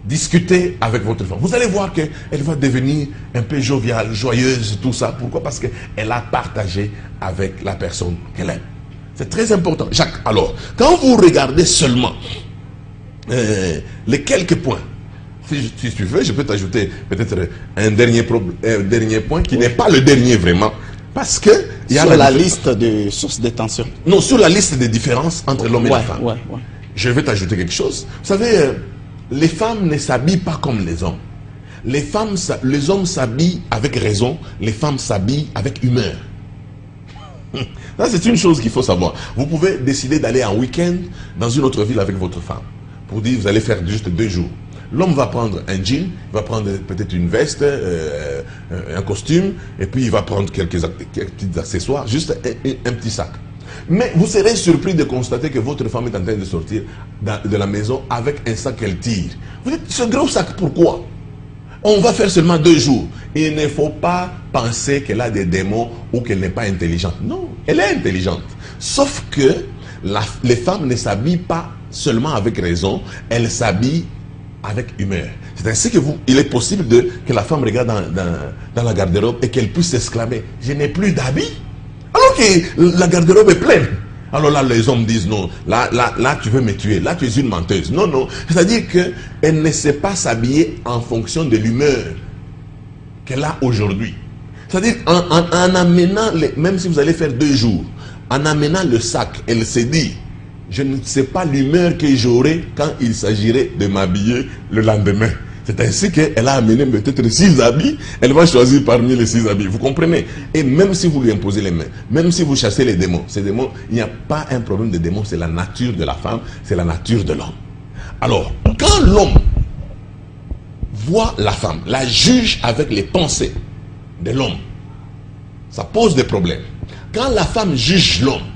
Discutez avec votre femme. Vous allez voir qu'elle va devenir un peu joviale, joyeuse, tout ça. Pourquoi? Parce qu'elle a partagé avec la personne qu'elle aime. C'est très important. Jacques, alors, quand vous regardez seulement les quelques points, si tu veux, je peux t'ajouter peut-être un dernier point qui n'est pas le dernier vraiment. Parce que... il y a la liste de sources de tension. Non, sur la liste des différences entre l'homme et la femme. Je vais t'ajouter quelque chose. Vous savez... les femmes ne s'habillent pas comme les hommes. Les hommes s'habillent avec raison, les femmes s'habillent avec humeur. Ça, c'est une chose qu'il faut savoir. Vous pouvez décider d'aller en week-end dans une autre ville avec votre femme. Pour dire, vous allez faire juste 2 jours. L'homme va prendre un jean, va prendre peut-être une veste, un costume, et puis il va prendre quelques petits accessoires, juste un petit sac. Mais vous serez surpris de constater que votre femme est en train de sortir de la maison avec un sac qu'elle tire. Vous dites, ce gros sac, pourquoi? On va faire seulement 2 jours. Il ne faut pas penser qu'elle a des démons ou qu'elle n'est pas intelligente. Non, elle est intelligente. Sauf que les femmes ne s'habillent pas seulement avec raison, elles s'habillent avec humeur. C'est ainsi que il est possible que la femme regarde dans la garde-robe et qu'elle puisse s'exclamer, je n'ai plus d'habits. Alors que la garde-robe est pleine. Alors là, les hommes disent non, là, tu veux me tuer, là, tu es une menteuse. Non, non. C'est-à-dire qu'elle ne sait pas s'habiller en fonction de l'humeur qu'elle a aujourd'hui. C'est-à-dire, en amenant, même si vous allez faire 2 jours, en amenant le sac, elle se dit, je ne sais pas l'humeur que j'aurai quand il s'agirait de m'habiller le lendemain. C'est ainsi qu'elle a amené peut-être 6 habits, elle va choisir parmi les 6 habits. Vous comprenez? Et même si vous lui imposez les mains, même si vous chassez les démons, ces démons, il n'y a pas un problème de démons, c'est la nature de la femme, c'est la nature de l'homme. Alors, quand l'homme voit la femme, la juge avec les pensées de l'homme, ça pose des problèmes. Quand la femme juge l'homme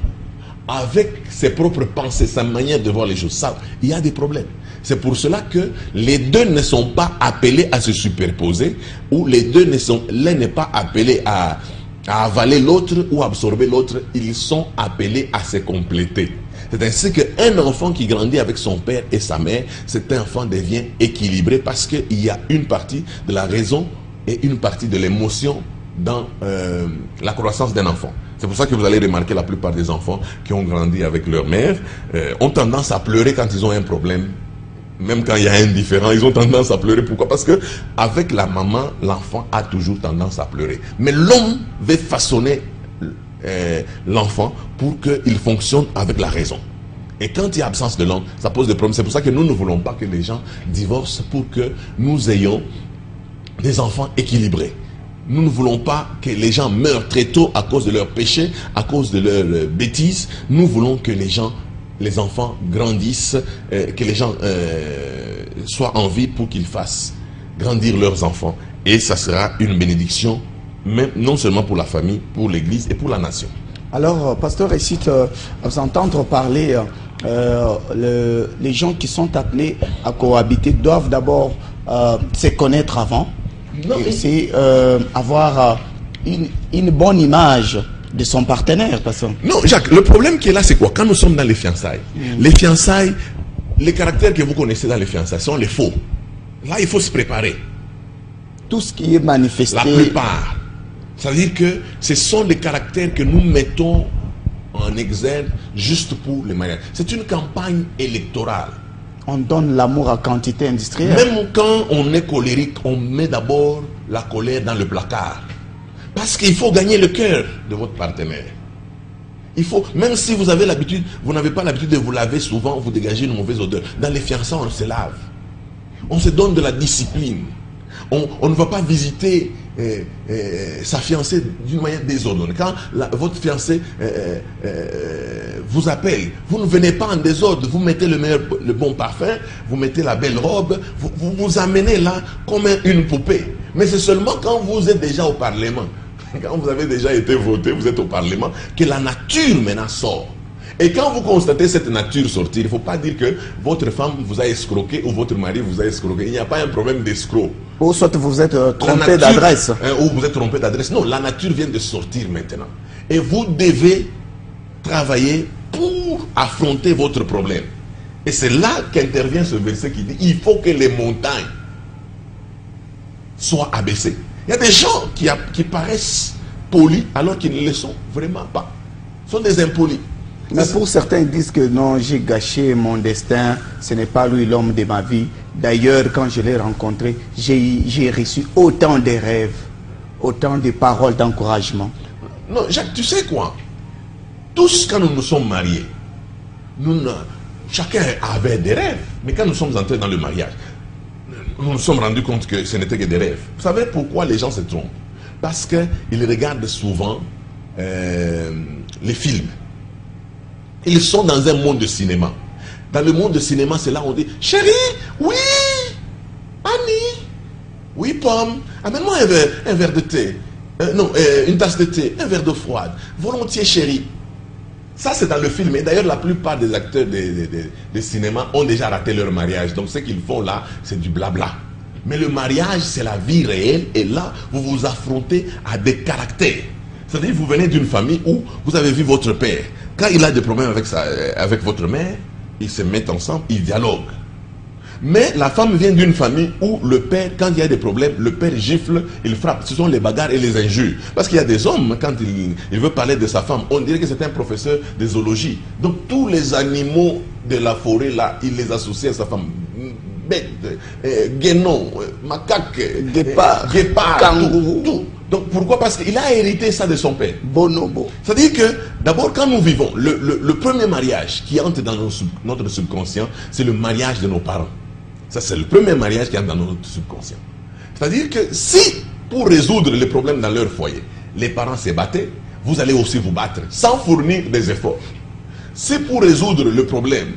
avec ses propres pensées, sa manière de voir les choses, ça, il y a des problèmes. C'est pour cela que les deux ne sont pas appelés à se superposer, ou l'un n'est pas appelé à avaler l'autre ou absorber l'autre, ils sont appelés à se compléter. C'est ainsi qu'un enfant qui grandit avec son père et sa mère, cet enfant devient équilibré parce qu'il y a une partie de la raison et une partie de l'émotion dans la croissance d'un enfant. C'est pour ça que vous allez remarquer la plupart des enfants qui ont grandi avec leur mère ont tendance à pleurer quand ils ont un problème. Même quand il y a un différend, ils ont tendance à pleurer. Pourquoi? Parce que avec la maman, l'enfant a toujours tendance à pleurer. Mais l'homme veut façonner l'enfant pour qu'il fonctionne avec la raison. Et quand il y a absence de l'homme, ça pose des problèmes. C'est pour ça que nous ne voulons pas que les gens divorcent pour que nous ayons des enfants équilibrés. Nous ne voulons pas que les gens meurent très tôt à cause de leurs péchés, à cause de leurs bêtises. Nous voulons que les enfants grandissent, que les gens soient en vie pour qu'ils fassent grandir leurs enfants. Et ça sera une bénédiction, même, non seulement pour la famille, pour l'église et pour la nation. Alors, pasteur, ici, vous entendre parler, les gens qui sont appelés à cohabiter doivent d'abord se connaître avant. C'est avoir une bonne image de son partenaire, pasteur. Non, Jacques, le problème qui est là, c'est quoi? Quand nous sommes dans les fiançailles, les caractères que vous connaissez dans les fiançailles sont les faux. Là, il faut se préparer. Tout ce qui est manifesté. La plupart. C'est-à-dire que ce sont les caractères que nous mettons en exergue juste pour les mariages. C'est une campagne électorale. On donne l'amour à quantité industrielle. Même quand on est colérique, on met d'abord la colère dans le placard. Parce qu'il faut gagner le cœur de votre partenaire. Il faut, même si vous avez l'habitude, vous n'avez pas l'habitude de vous laver souvent, vous dégagez une mauvaise odeur. Dans les fiançailles, on se lave. On se donne de la discipline. On ne va pas visiter sa fiancée d'une manière désordonnée. Quand votre fiancé vous appelle, vous ne venez pas en désordre. Vous mettez le bon parfum, vous mettez la belle robe, vous vous amenez là comme une poupée. Mais c'est seulement quand vous êtes déjà au Parlement, quand vous avez déjà été voté, vous êtes au Parlement, que la nature maintenant sort. Et quand vous constatez cette nature sortir, il ne faut pas dire que votre femme vous a escroqué ou votre mari vous a escroqué. Il n'y a pas un problème d'escroc. Ou soit vous êtes trompé d'adresse. Ou vous êtes trompé d'adresse. Non, la nature vient de sortir maintenant. Et vous devez travailler pour affronter votre problème. Et c'est là qu'intervient ce verset qui dit, il faut que les montagnes soient abaissées. Il y a des gens qui paraissent polis alors qu'ils ne le sont vraiment pas. Ce sont des impolis. Mais pour certains, ils disent que non, j'ai gâché mon destin, ce n'est pas lui l'homme de ma vie. D'ailleurs, quand je l'ai rencontré, j'ai reçu autant de rêves, autant de paroles d'encouragement. Non, Jacques, tu sais quoi? Tous, quand nous nous sommes mariés, chacun avait des rêves. Mais quand nous sommes entrés dans le mariage, nous nous sommes rendus compte que ce n'était que des rêves. Vous savez pourquoi les gens se trompent? Parce qu'ils regardent souvent les films. Ils sont dans un monde de cinéma. Dans le monde de cinéma, c'est là où on dit, chérie, oui, Annie, oui, pomme, amène-moi un verre de thé. Non, une tasse de thé, un verre d'eau froide. Volontiers, chérie. Ça, c'est dans le film. Et d'ailleurs, la plupart des acteurs de cinéma ont déjà raté leur mariage. Donc, ce qu'ils font là, c'est du blabla. Mais le mariage, c'est la vie réelle. Et là, vous vous affrontez à des caractères. C'est-à-dire, vous venez d'une famille où vous avez vu votre père. Quand il a des problèmes avec votre mère, ils se mettent ensemble, ils dialoguent. Mais la femme vient d'une famille où le père, quand il y a des problèmes, le père gifle, il frappe. Ce sont les bagarres et les injures. Parce qu'il y a des hommes, quand il veut parler de sa femme, on dirait que c'est un professeur de zoologie. Donc tous les animaux de la forêt, là, il les associe à sa femme. Bête, guénon, macaque, guépard, kangourou, tout. Donc pourquoi? Parce qu'il a hérité ça de son père. Bonobo. C'est-à-dire que d'abord quand nous vivons, le premier mariage qui entre dans notre subconscient, c'est le mariage de nos parents. Ça c'est le premier mariage qui entre dans notre subconscient. C'est-à-dire que si pour résoudre les problèmes dans leur foyer, les parents se battaient, vous allez aussi vous battre sans fournir des efforts. Si pour résoudre le problème,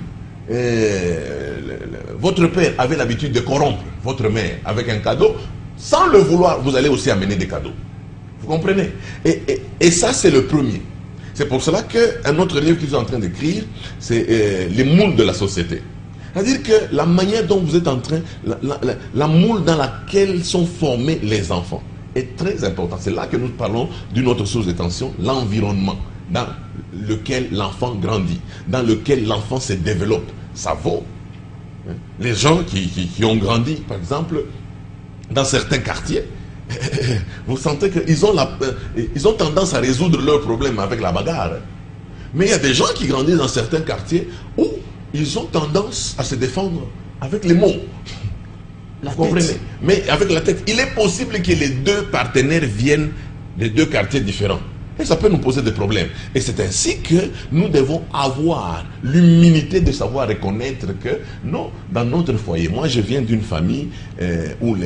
votre père avait l'habitude de corrompre votre mère avec un cadeau, sans le vouloir, vous allez aussi amener des cadeaux. Vous comprenez? Et ça, c'est le premier. C'est pour cela qu'un autre livre qu'ils sont en train d'écrire, c'est les moules de la société. C'est-à-dire que la manière dont vous êtes en train, la moule dans laquelle sont formés les enfants est très importante. C'est là que nous parlons d'une autre source de tension, l'environnement dans lequel l'enfant grandit, dans lequel l'enfant se développe. Ça vaut. Les gens qui ont grandi, par exemple, dans certains quartiers, vous sentez qu'ils ont, ils ont tendance à résoudre leurs problèmes avec la bagarre. Mais il y a des gens qui grandissent dans certains quartiers où ils ont tendance à se défendre avec les mots. Vous comprenez? Mais avec la tête. Il est possible que les deux partenaires viennent de deux quartiers différents. Et ça peut nous poser des problèmes. Et c'est ainsi que nous devons avoir l'humilité de savoir reconnaître que non, dans notre foyer, moi je viens d'une famille où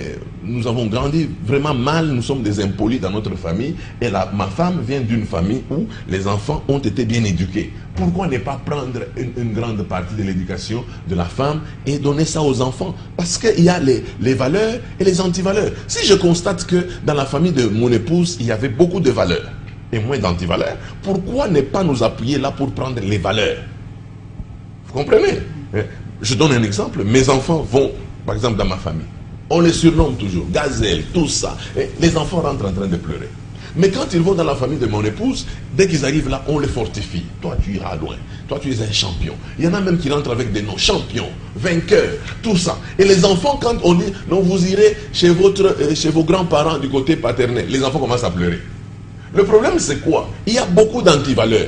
nous avons grandi vraiment mal, nous sommes des impolis dans notre famille, et ma femme vient d'une famille où les enfants ont été bien éduqués. Pourquoi ne pas prendre une grande partie de l'éducation de la femme et donner ça aux enfants? Parce qu'il y a les valeurs et les antivaleurs. Si je constate que dans la famille de mon épouse, il y avait beaucoup de valeurs, et moins d'antivaleurs, pourquoi ne pas nous appuyer là pour prendre les valeurs? Vous comprenez? Je donne un exemple. Mes enfants vont, par exemple, dans ma famille, on les surnomme toujours gazelle, tout ça. Et les enfants rentrent en train de pleurer. Mais quand ils vont dans la famille de mon épouse, dès qu'ils arrivent là, on les fortifie. Toi, tu iras loin. Toi, tu es un champion. Il y en a même qui rentrent avec des noms, champion, vainqueur, tout ça. Et les enfants, quand on dit, non, vous irez chez vos grands-parents du côté paternel, les enfants commencent à pleurer. Le problème, c'est quoi? Il y a beaucoup d'antivaleurs.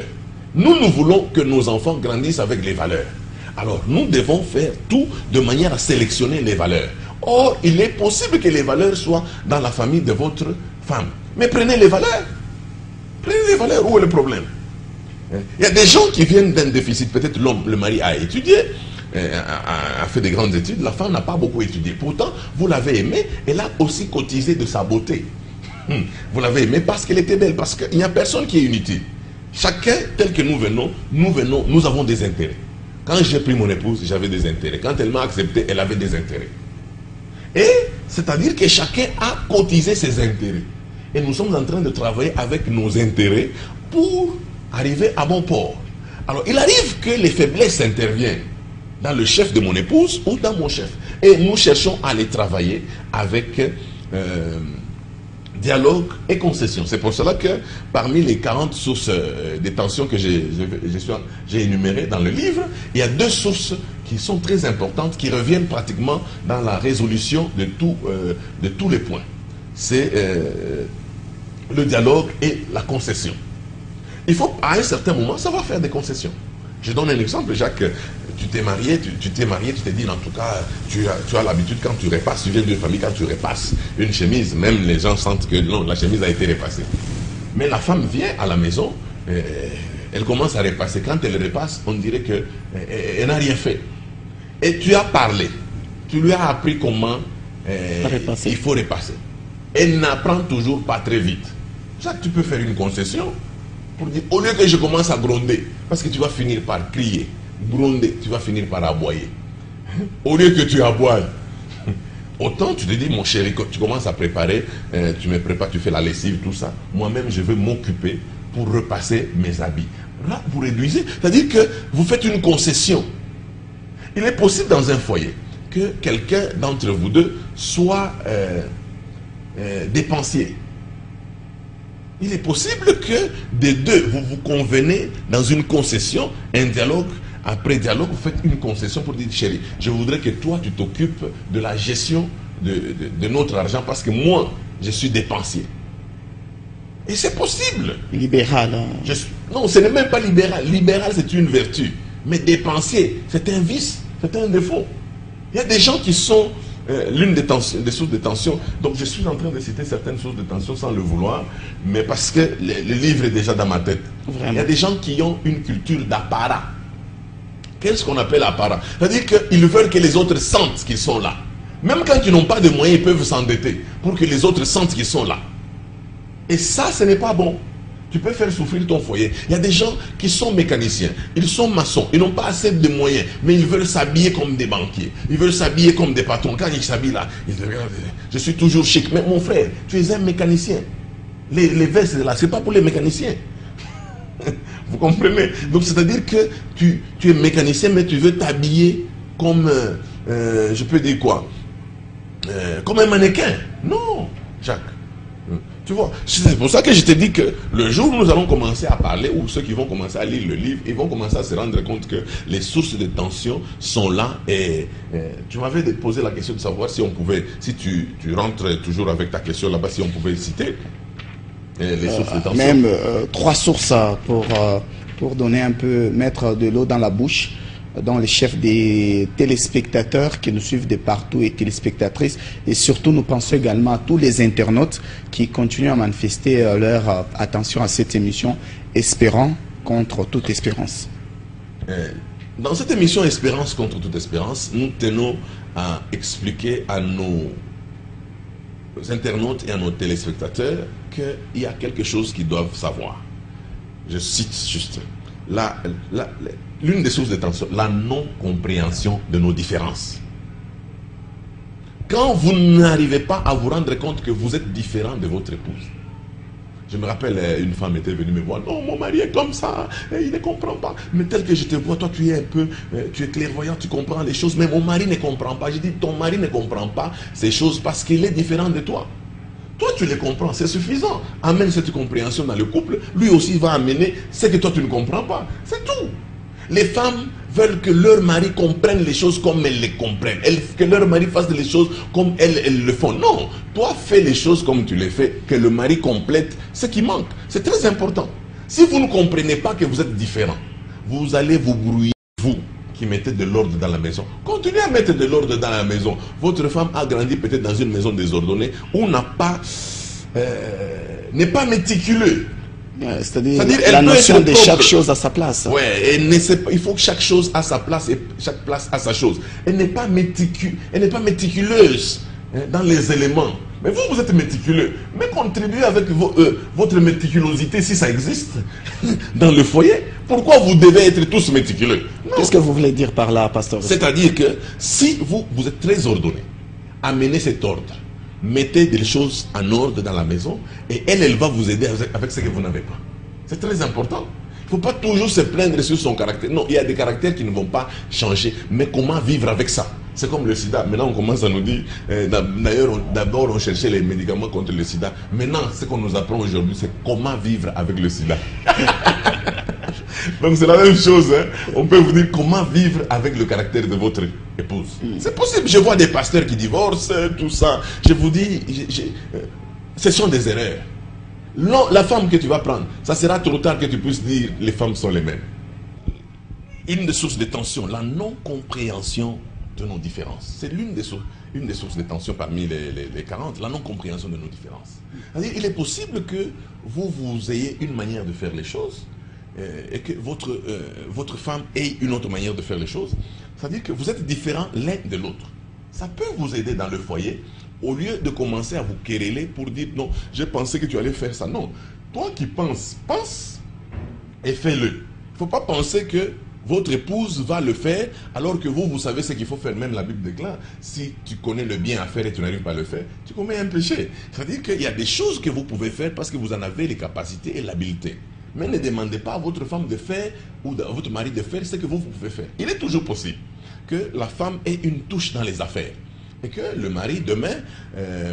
Nous voulons que nos enfants grandissent avec les valeurs. Alors, nous devons faire tout de manière à sélectionner les valeurs. Or, il est possible que les valeurs soient dans la famille de votre femme. Mais prenez les valeurs. Prenez les valeurs. Où est le problème? Il y a des gens qui viennent d'un déficit. Peut-être l'homme, le mari a étudié, a fait des grandes études. La femme n'a pas beaucoup étudié. Pourtant, vous l'avez aimée. Elle a aussi cotisé de sa beauté. Vous l'avez aimée parce qu'elle était belle. Parce qu'il n'y a personne qui est inutile. Chacun, tel que nous avons des intérêts. Quand j'ai pris mon épouse, j'avais des intérêts. Quand elle m'a accepté, elle avait des intérêts. Et c'est-à-dire que chacun a cotisé ses intérêts. Et nous sommes en train de travailler avec nos intérêts pour arriver à bon port. Alors, il arrive que les faiblesses interviennent dans le chef de mon épouse ou dans mon chef. Et nous cherchons à les travailler avec dialogue et concession. C'est pour cela que parmi les 40 sources de tensions que j'ai énumérées dans le livre, il y a 2 sources qui sont très importantes, qui reviennent pratiquement dans la résolution de tous les points. C'est le dialogue et la concession. Il faut, à un certain moment, savoir faire des concessions. Je donne un exemple, Jacques. Tu t'es marié, tu t'es dit, en tout cas, tu as l'habitude, quand tu repasses, tu viens d'une famille, quand tu repasses une chemise, même les gens sentent que non, la chemise a été repassée. Mais la femme vient à la maison, elle commence à repasser. Quand elle repasse, on dirait qu'elle n'a rien fait. Et tu as parlé, tu lui as appris comment il faut repasser. Elle n'apprend toujours pas très vite. Jacques, tu peux faire une concession pour dire, au lieu que je commence à gronder, parce que tu vas finir par crier, gronder, tu vas finir par aboyer. Au lieu que tu aboies, autant tu te dis, mon chéri, quand tu commences à préparer, tu me prépares, tu fais la lessive, tout ça. Moi-même, je veux m'occuper pour repasser mes habits. Là, vous réduisez. C'est-à-dire que vous faites une concession. Il est possible dans un foyer que quelqu'un d'entre vous deux soit dépensier. Il est possible que des deux, vous vous convenez dans une concession, un dialogue. Après dialogue, vous faites une concession pour dire, chérie, je voudrais que toi, tu t'occupes de la gestion de notre argent parce que moi, je suis dépensier. Et c'est possible. Libéral. Hein. Non, ce n'est même pas libéral. Libéral, c'est une vertu. Mais dépensier, c'est un vice, c'est un défaut. Il y a des gens qui sont l'une des sources de tension. Donc, je suis en train de citer certaines sources de tension sans le vouloir, mais parce que le livre est déjà dans ma tête. Vraiment. Il y a des gens qui ont une culture d'apparat. Qu'est-ce qu'on appelle apparat? C'est-à-dire qu'ils veulent que les autres sentent qu'ils sont là. Même quand ils n'ont pas de moyens, ils peuvent s'endetter pour que les autres sentent qu'ils sont là. Et ça, ce n'est pas bon. Tu peux faire souffrir ton foyer. Il y a des gens qui sont mécaniciens, ils sont maçons, ils n'ont pas assez de moyens, mais ils veulent s'habiller comme des banquiers. Ils veulent s'habiller comme des patrons. Quand ils s'habillent là, ils disent, je suis toujours chic. Mais mon frère, tu es un mécanicien. Les vestes là, ce n'est pas pour les mécaniciens. Vous comprenez? Donc c'est-à-dire que tu es mécanicien, mais tu veux t'habiller comme, je peux dire quoi, comme un mannequin. Non, Jacques. Tu vois, c'est pour ça que je te dis que le jour où nous allons commencer à parler, ou ceux qui vont commencer à lire le livre, ils vont commencer à se rendre compte que les sources de tension sont là. Et tu m'avais posé la question de savoir si on pouvait, si tu rentres toujours avec ta question là-bas, si on pouvait citer les sources de tension. Même 3 sources pour donner un peu, mettre de l'eau dans la bouche, dans les chefs des téléspectateurs qui nous suivent de partout et téléspectatrices, et surtout nous pensons également à tous les internautes qui continuent à manifester leur attention à cette émission, espérant contre toute espérance. Dans cette émission Espérance contre toute espérance, nous tenons à expliquer à nos internautes et à nos téléspectateurs qu'il y a quelque chose qu'ils doivent savoir. Je cite juste l'une des sources de tension, la non-compréhension de nos différences. Quand vous n'arrivez pas à vous rendre compte que vous êtes différent de votre épouse. Je me rappelle, une femme était venue me voir. Non, mon mari est comme ça, il ne comprend pas. Mais tel que je te vois, toi tu es un peu, tu es clairvoyant, tu comprends les choses. Mais mon mari ne comprend pas. Je dis, ton mari ne comprend pas ces choses parce qu'il est différent de toi. Toi, tu les comprends, c'est suffisant. Amène cette compréhension dans le couple. Lui aussi va amener ce que toi, tu ne comprends pas. C'est tout. Les femmes veulent que leur mari comprenne les choses comme elles les comprennent. Que leur mari fasse les choses comme elles le font. Non, toi, fais les choses comme tu les fais. Que le mari complète ce qui manque. C'est très important. Si vous ne comprenez pas que vous êtes différent, vous allez vous brouiller, vous qui mettez de l'ordre dans la maison. Continuez à mettre de l'ordre dans la maison. Votre femme a grandi peut-être dans une maison désordonnée où n'est pas méticuleux. C'est-à-dire la notion de chaque chose à sa place. Ouais, il faut que chaque chose a sa place et chaque place a sa chose. Elle n'est pas méticuleuse dans les éléments. Mais vous, vous êtes méticuleux. Mais contribuez avec votre méticulosité si ça existe dans le foyer. Pourquoi vous devez être tous méticuleux? Qu'est-ce que vous voulez dire par là, pasteur? C'est-à-dire que si vous êtes très ordonné, amenez cet ordre. Mettez des choses en ordre dans la maison et elle va vous aider avec ce que vous n'avez pas. C'est très important. Il ne faut pas toujours se plaindre sur son caractère. Non, il y a des caractères qui ne vont pas changer. Mais comment vivre avec ça? C'est comme le sida. Maintenant, on commence à nous dire, d'ailleurs, d'abord, on cherchait les médicaments contre le sida. Maintenant, ce qu'on nous apprend aujourd'hui, c'est comment vivre avec le sida. Donc c'est la même chose, hein. On peut vous dire comment vivre avec le caractère de votre épouse. C'est possible, je vois des pasteurs qui divorcent, tout ça. Je vous dis, ce sont des erreurs. Non, la femme que tu vas prendre, ça sera trop tard que tu puisses dire les femmes sont les mêmes. Une des sources de tension, la non-compréhension de nos différences. C'est une des sources de tension parmi les 40, la non-compréhension de nos différences. C'est-à-dire, il est possible que vous ayez une manière de faire les choses et que votre femme ait une autre manière de faire les choses. C'est-à-dire que vous êtes différents l'un de l'autre. Ça peut vous aider dans le foyer, au lieu de commencer à vous quereller pour dire non, j'ai pensé que tu allais faire ça. Non, toi qui penses, pense et fais-le. Il ne faut pas penser que votre épouse va le faire alors que vous savez ce qu'il faut faire. Même la Bible déclare, si tu connais le bien à faire et tu n'arrives pas à le faire, tu commets un péché. C'est-à-dire qu'il y a des choses que vous pouvez faire parce que vous en avez les capacités et l'habileté. Mais ne demandez pas à votre femme de faire ou à votre mari de faire ce que vous pouvez faire. Il est toujours possible que la femme ait une touche dans les affaires. Et que le mari, demain,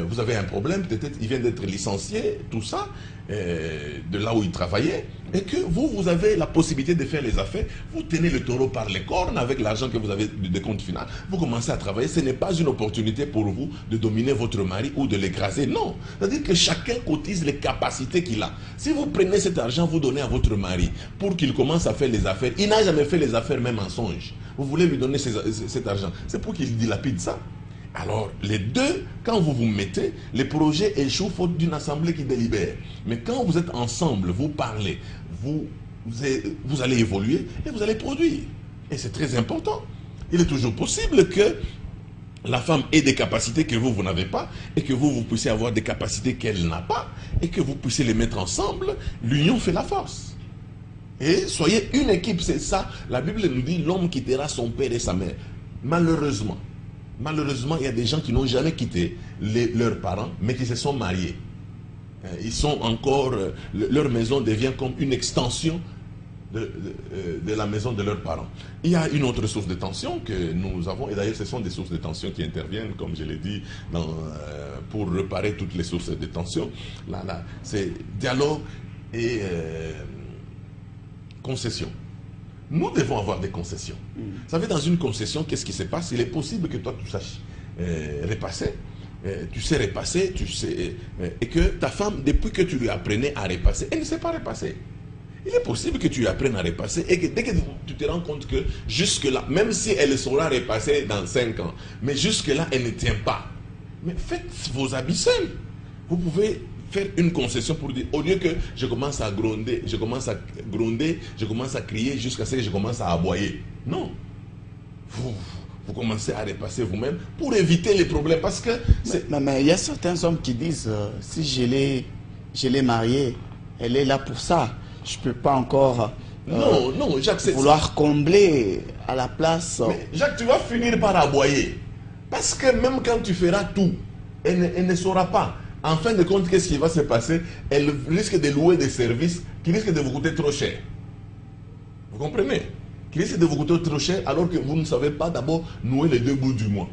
vous avez un problème, peut-être il vient d'être licencié, tout ça, de là où il travaillait, et que vous avez la possibilité de faire les affaires, vous tenez le taureau par les cornes avec l'argent que vous avez de compte final, vous commencez à travailler, ce n'est pas une opportunité pour vous de dominer votre mari ou de l'écraser, non. C'est-à-dire que chacun cotise les capacités qu'il a. Si vous prenez cet argent, vous donnez à votre mari pour qu'il commence à faire les affaires, il n'a jamais fait les affaires même en songe. Vous voulez lui donner cet argent, c'est pour qu'il dilapide ça. Alors, les deux, quand vous vous mettez, les projets échouent faute d'une assemblée qui délibère. Mais quand vous êtes ensemble, vous parlez, vous allez évoluer et vous allez produire. Et c'est très important. Il est toujours possible que la femme ait des capacités que vous n'avez pas et que vous puissiez avoir des capacités qu'elle n'a pas et que vous puissiez les mettre ensemble. L'union fait la force. Et soyez une équipe, c'est ça. La Bible nous dit, l'homme quittera son père et sa mère. Malheureusement, il y a des gens qui n'ont jamais quitté leurs parents, mais qui se sont mariés. Ils sont encore, leur maison devient comme une extension de la maison de leurs parents. Il y a une autre source de tension que nous avons, et d'ailleurs ce sont des sources de tension qui interviennent, comme je l'ai dit, pour réparer toutes les sources de tension. Là, c'est dialogue et concession. Nous devons avoir des concessions. Vous savez, dans une concession, qu'est-ce qui se passe? Il est possible que toi tu saches repasser. Tu sais repasser, tu sais, et que ta femme, depuis que tu lui apprenais à repasser, elle ne sait pas repasser. Il est possible que tu lui apprennes à repasser et que dès que tu te rends compte que jusque-là, même si elle saura repasser dans 5 ans, mais jusque-là, elle ne tient pas. Mais faites vos habits seuls. Vous pouvez faire une concession pour dire, au lieu que je commence à gronder, je commence à crier jusqu'à ce que je commence à aboyer. Non. Vous commencez à repasser vous-même pour éviter les problèmes. Parce que mais il y a certains hommes qui disent, si je l'ai mariée, elle est là pour ça. Je ne peux pas encore non, Jacques, vouloir combler à la place. Mais Jacques, tu vas finir par aboyer. Parce que même quand tu feras tout, elle ne saura pas. En fin de compte, qu'est-ce qui va se passer? Elle risque de louer des services qui risquent de vous coûter trop cher. Vous comprenez? Qui risquent de vous coûter trop cher alors que vous ne savez pas d'abord nouer les 2 bouts du mois.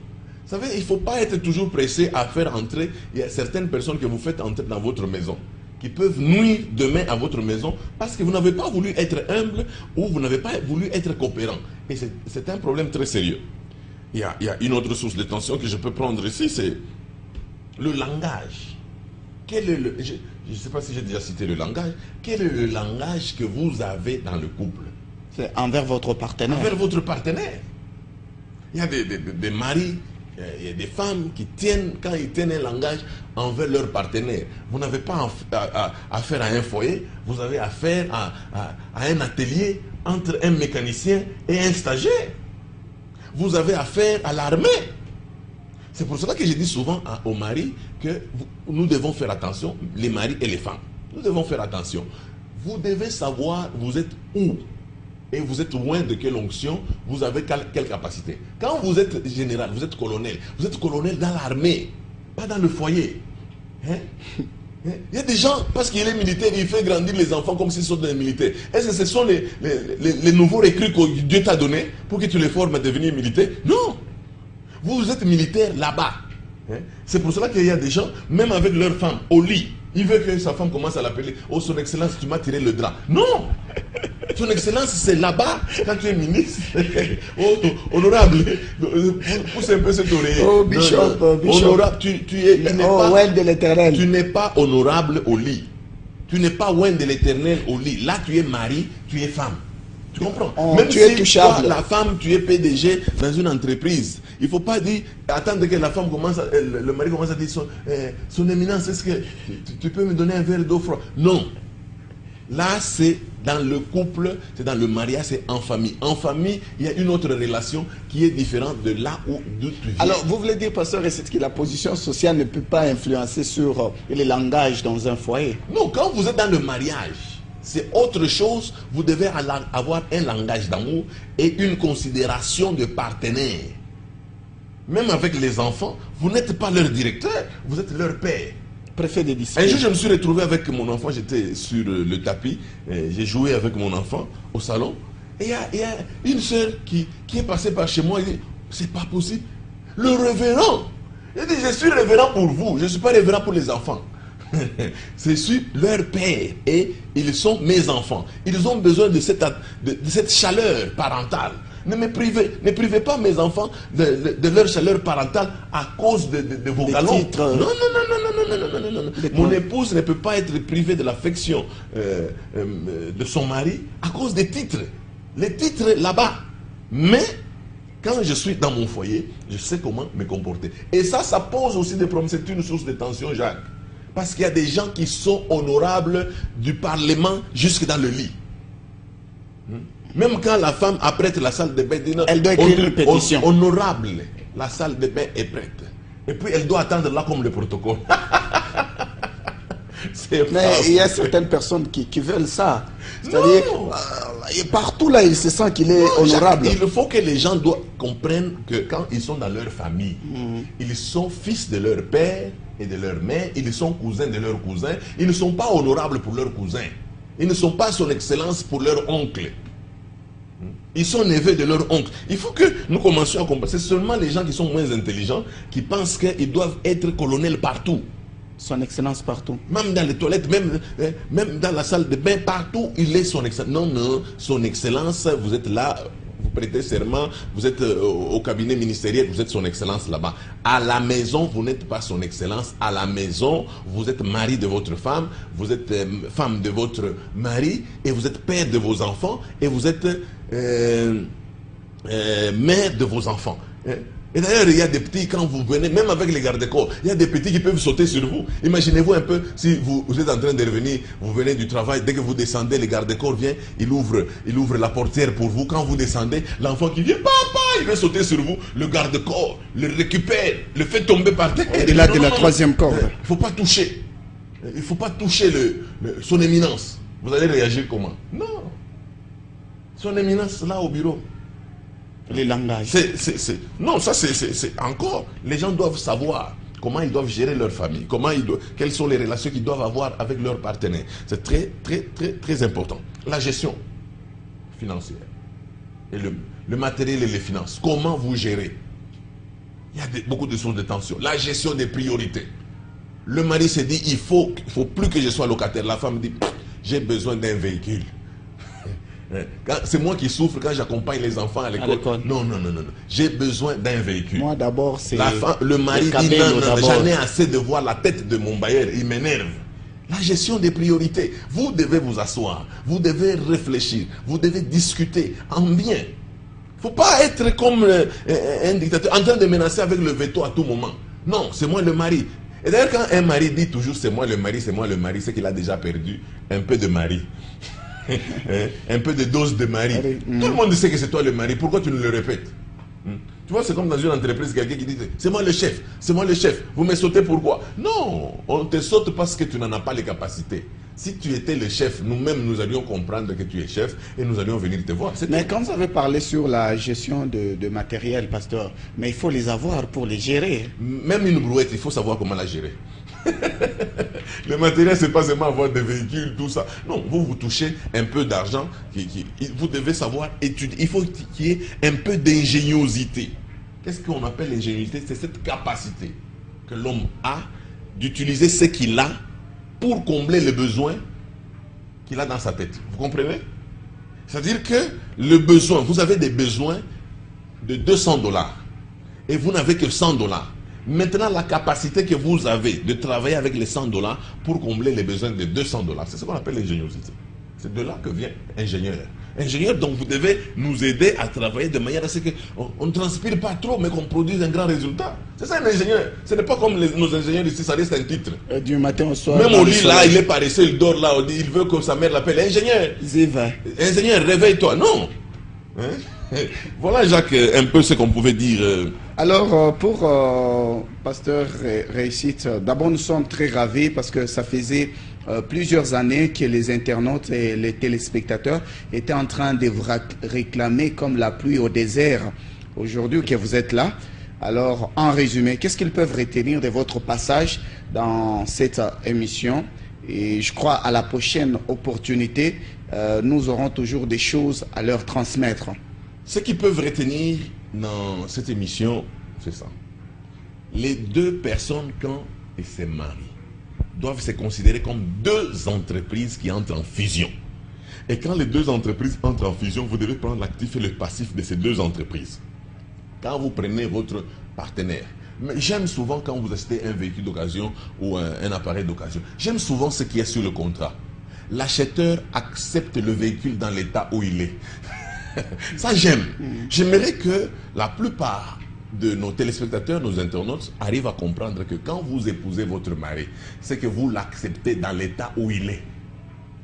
Vous savez, il ne faut pas être toujours pressé à faire entrer. Il y a certaines personnes que vous faites entrer dans votre maison qui peuvent nuire demain à votre maison parce que vous n'avez pas voulu être humble ou vous n'avez pas voulu être coopérant. Et c'est un problème très sérieux. Il y a une autre source de tension que je peux prendre ici, c'est le langage. Quel est je ne sais pas si j'ai déjà cité le langage. Quel est le langage que vous avez dans le couple? C'est envers votre partenaire. Envers votre partenaire. Il y a des maris, il y a des femmes qui tiennent, quand ils tiennent un langage envers leur partenaire. Vous n'avez pas affaire à un foyer, vous avez affaire à un atelier entre un mécanicien et un stagiaire. Vous avez affaire à l'armée. C'est pour cela que je dis souvent aux maris que nous devons faire attention, les maris et les femmes. Nous devons faire attention. Vous devez savoir vous êtes où. Et vous êtes loin de quelle onction, vous avez quelle capacité. Quand vous êtes général, vous êtes colonel dans l'armée, pas dans le foyer. Hein? Il y a des gens, parce qu'il est militaire, il fait grandir les enfants comme s'ils sont des militaires. Est-ce que ce sont les nouveaux recrues que Dieu t'a donnés pour que tu les formes à devenir militaires? Non. Vous êtes militaire là-bas. Hein? C'est pour cela qu'il y a des gens, même avec leur femme, au lit, il veut que sa femme commence à l'appeler. Oh, son excellence, tu m'as tiré le drap. Non. Son excellence, c'est là-bas, quand tu es ministre. Oh, honorable, pousse un peu cette oreille. Oh, bishop, honorable, tu de l'éternel. Tu n'es pas honorable au lit. Tu n'es pas loin de l'éternel au lit. Là, tu es mari, tu es femme. Tu comprends? Même tu es si touchable. Toi, la femme, tu es PDG dans une entreprise. Il ne faut pas dire, attendre que la femme commence, le mari commence à dire, son éminence, est-ce que tu peux me donner un verre d'eau froide? Non. Là, c'est dans le couple, c'est dans le mariage, c'est en famille. En famille, il y a une autre relation qui est différente de là où tu viens. Alors, vous voulez dire, pasteur, que la position sociale ne peut pas influencer sur les langages dans un foyer? Non, quand vous êtes dans le mariage, c'est autre chose. Vous devez avoir un langage d'amour et une considération de partenaire. Même avec les enfants, vous n'êtes pas leur directeur, vous êtes leur père. Préfet des disciples. Un jour, je me suis retrouvé avec mon enfant, j'étais sur le tapis, j'ai joué avec mon enfant au salon. Et il y a une soeur qui est passée par chez moi, elle dit, c'est pas possible. Le révérend, il dit, je suis révérend pour vous, je ne suis pas révérend pour les enfants. Je suis leur père et ils sont mes enfants. Ils ont besoin de cette chaleur parentale. Ne privez pas mes enfants de leur chaleur parentale à cause de vos galons. Non. Mon épouse ne peut pas être privée de l'affection de son mari à cause des titres. Les titres là-bas. Mais quand je suis dans mon foyer, je sais comment me comporter. Et ça pose aussi des problèmes. C'est une source de tension, Jacques. Parce qu'il y a des gens qui sont honorables du Parlement jusque dans le lit. Même quand la femme apprête la salle de bain, elle doit écrire une pétition. Honorable, la salle de bain est prête. Et puis elle doit attendre là comme le protocole. Mais il y a certaines personnes qui veulent ça. C'est-à-dire, partout là, il se sent qu'il est honorable. Il faut que les gens comprennent que quand ils sont dans leur famille, ils sont fils de leur père et de leur mère, ils sont cousins de leurs cousins, ils ne sont pas honorables pour leurs cousins. Ils ne sont pas son excellence pour leur oncle. Ils sont neveux de leur oncle. Il faut que nous commencions à comprendre. C'est seulement les gens qui sont moins intelligents qui pensent qu'ils doivent être colonels partout. Son excellence partout. Même dans les toilettes, même dans la salle de bain, partout, il est son excellence. Non, non, son excellence, vous êtes là, vous prêtez serment, vous êtes au cabinet ministériel, vous êtes son excellence là-bas. À la maison, vous n'êtes pas son excellence. À la maison, vous êtes mari de votre femme, vous êtes femme de votre mari, et vous êtes père de vos enfants, et vous êtes mère de vos enfants. Et d'ailleurs, il y a des petits, quand vous venez, même avec les gardes-corps, il y a des petits qui peuvent sauter sur vous. Imaginez-vous un peu, si vous êtes en train de revenir, vous venez du travail, dès que vous descendez, les gardes-corps viennent, il ouvre la portière pour vous. Quand vous descendez, l'enfant qui vient, papa, il va sauter sur vous. Le garde-corps le récupère, le fait tomber par terre. Au-delà de la troisième corde. Il ne faut pas toucher. Il ne faut pas toucher son éminence. Vous allez réagir comment? Non. Son éminence, là, au bureau. Les langages. Non, ça c'est encore. Les gens doivent savoir comment ils doivent gérer leur famille, quelles sont les relations qu'ils doivent avoir avec leurs partenaires. C'est très, très, très, très important. La gestion financière et le matériel et les finances. Comment vous gérez? Il y a beaucoup de sources de tension. La gestion des priorités. Le mari se dit, il faut plus que je sois locataire. La femme dit, j'ai besoin d'un véhicule. C'est moi qui souffre quand j'accompagne les enfants à l'école. Non. J'ai besoin d'un véhicule. Moi d'abord, c'est... Le mari dit non, j'en ai assez de voir la tête de mon bailleur, il m'énerve. La gestion des priorités. Vous devez vous asseoir, vous devez réfléchir, vous devez discuter en bien. Il ne faut pas être comme un dictateur en train de menacer avec le veto à tout moment. Non, c'est moi le mari. Et d'ailleurs, quand un mari dit toujours c'est moi le mari, c'est qu'il a déjà perdu un peu de mari. Un peu de dose de mari. Tout le monde sait que c'est toi le mari. Pourquoi tu ne le répètes? Tu vois, c'est comme dans une entreprise, quelqu'un qui dit c'est moi le chef, c'est moi le chef. Vous me sautez pourquoi? Non, on te saute parce que tu n'en as pas les capacités. Si tu étais le chef, nous-mêmes, nous allions comprendre que tu es chef et nous allions venir te voir. Mais quand vous avez parlé sur la gestion de matériel, pasteur, mais il faut les avoir pour les gérer. Même une brouette, il faut savoir comment la gérer. Le matériel, c'est pas seulement avoir des véhicules, tout ça. Non, vous touchez un peu d'argent. Vous devez savoir étudier. Il faut qu'il y ait un peu d'ingéniosité. Qu'est-ce qu'on appelle l'ingéniosité? C'est cette capacité que l'homme a d'utiliser ce qu'il a pour combler les besoins qu'il a dans sa tête. Vous comprenez? C'est-à-dire que le besoin, vous avez des besoins de 200 $ et vous n'avez que 100 $. Maintenant, la capacité que vous avez de travailler avec les 100 $ pour combler les besoins de 200 $, c'est ce qu'on appelle l'ingéniosité. C'est de là que vient ingénieur. Ingénieur, donc vous devez nous aider à travailler de manière à ce qu'on ne transpire pas trop, mais qu'on produise un grand résultat. C'est ça un ingénieur. Ce n'est pas comme nos ingénieurs ici, ça reste un titre. Du matin au soir. Même au lit là, il est paresseux, il dort là, il veut que sa mère l'appelle ingénieur. Ingénieur, réveille-toi. Non. Voilà, Jacques, un peu ce qu'on pouvait dire. Alors, pour Pasteur Réussite, d'abord nous sommes très ravis parce que ça faisait plusieurs années que les internautes et les téléspectateurs étaient en train de vous réclamer comme la pluie au désert. Aujourd'hui que vous êtes là, alors en résumé, qu'est-ce qu'ils peuvent retenir de votre passage dans cette émission? Et je crois à la prochaine opportunité, nous aurons toujours des choses à leur transmettre. Ce qu'ils peuvent retenir dans cette émission, c'est ça. Les deux personnes, quand ils se marient, doivent se considérer comme deux entreprises qui entrent en fusion. Et quand les deux entreprises entrent en fusion, vous devez prendre l'actif et le passif de ces deux entreprises. Quand vous prenez votre partenaire, j'aime souvent quand vous achetez un véhicule d'occasion ou un appareil d'occasion, j'aime souvent ce qui est sur le contrat. L'acheteur accepte le véhicule dans l'état où il est. Ça, j'aime. J'aimerais que la plupart de nos téléspectateurs, nos internautes, arrivent à comprendre que quand vous épousez votre mari, c'est que vous l'acceptez dans l'état où il est.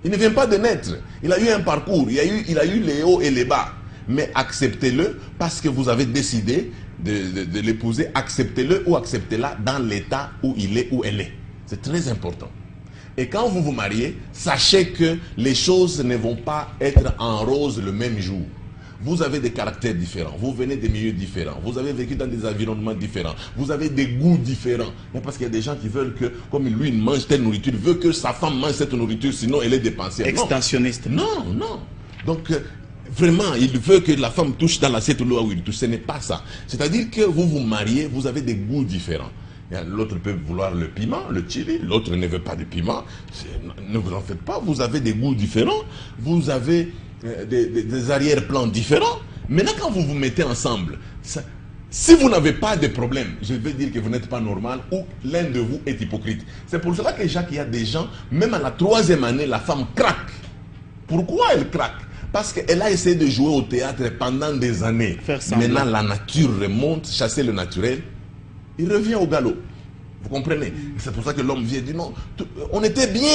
Il ne vient pas de naître. Il a eu un parcours, il a eu les hauts et les bas. Mais acceptez-le parce que vous avez décidé de l'épouser. Acceptez-le ou acceptez-la dans l'état où il est, où elle est. C'est très important. Et quand vous vous mariez, sachez que les choses ne vont pas être en rose le même jour. Vous avez des caractères différents, vous venez des milieux différents, vous avez vécu dans des environnements différents, vous avez des goûts différents. Mais parce qu'il y a des gens qui veulent que, comme lui, il mange telle nourriture, il veut que sa femme mange cette nourriture, sinon elle est dépensière. Extensionniste. Non, non. Donc, vraiment, il veut que la femme touche dans l'assiette là où il touche. Ce n'est pas ça. C'est-à-dire que vous vous mariez, vous avez des goûts différents. L'autre peut vouloir le piment, le chili, l'autre ne veut pas de piment. Ne vous en faites pas, vous avez des goûts différents, vous avez des arrière-plans différents. Maintenant, quand vous vous mettez ensemble, si vous n'avez pas de problème, je vais dire que vous n'êtes pas normal ou l'un de vous est hypocrite. C'est pour cela que Jacques, il y a des gens, même à la 3e année, la femme craque. Pourquoi elle craque? Parce qu'elle a essayé de jouer au théâtre pendant des années. Maintenant, la nature remonte, chasser le naturel. Il revient au galop. Vous comprenez? C'est pour ça que l'homme vient et dit non, on était bien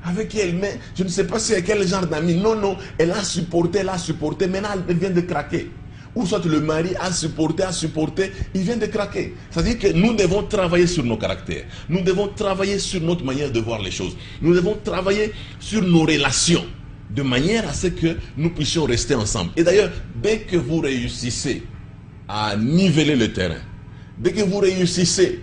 avec elle, mais je ne sais pas si quel genre d'amis. Non, non, elle a supporté, maintenant elle vient de craquer. Ou soit le mari a supporté, il vient de craquer. C'est-à-dire que nous devons travailler sur nos caractères. Nous devons travailler sur notre manière de voir les choses. Nous devons travailler sur nos relations, de manière à ce que nous puissions rester ensemble. Et d'ailleurs, dès que vous réussissez à niveler le terrain, dès que vous réussissez,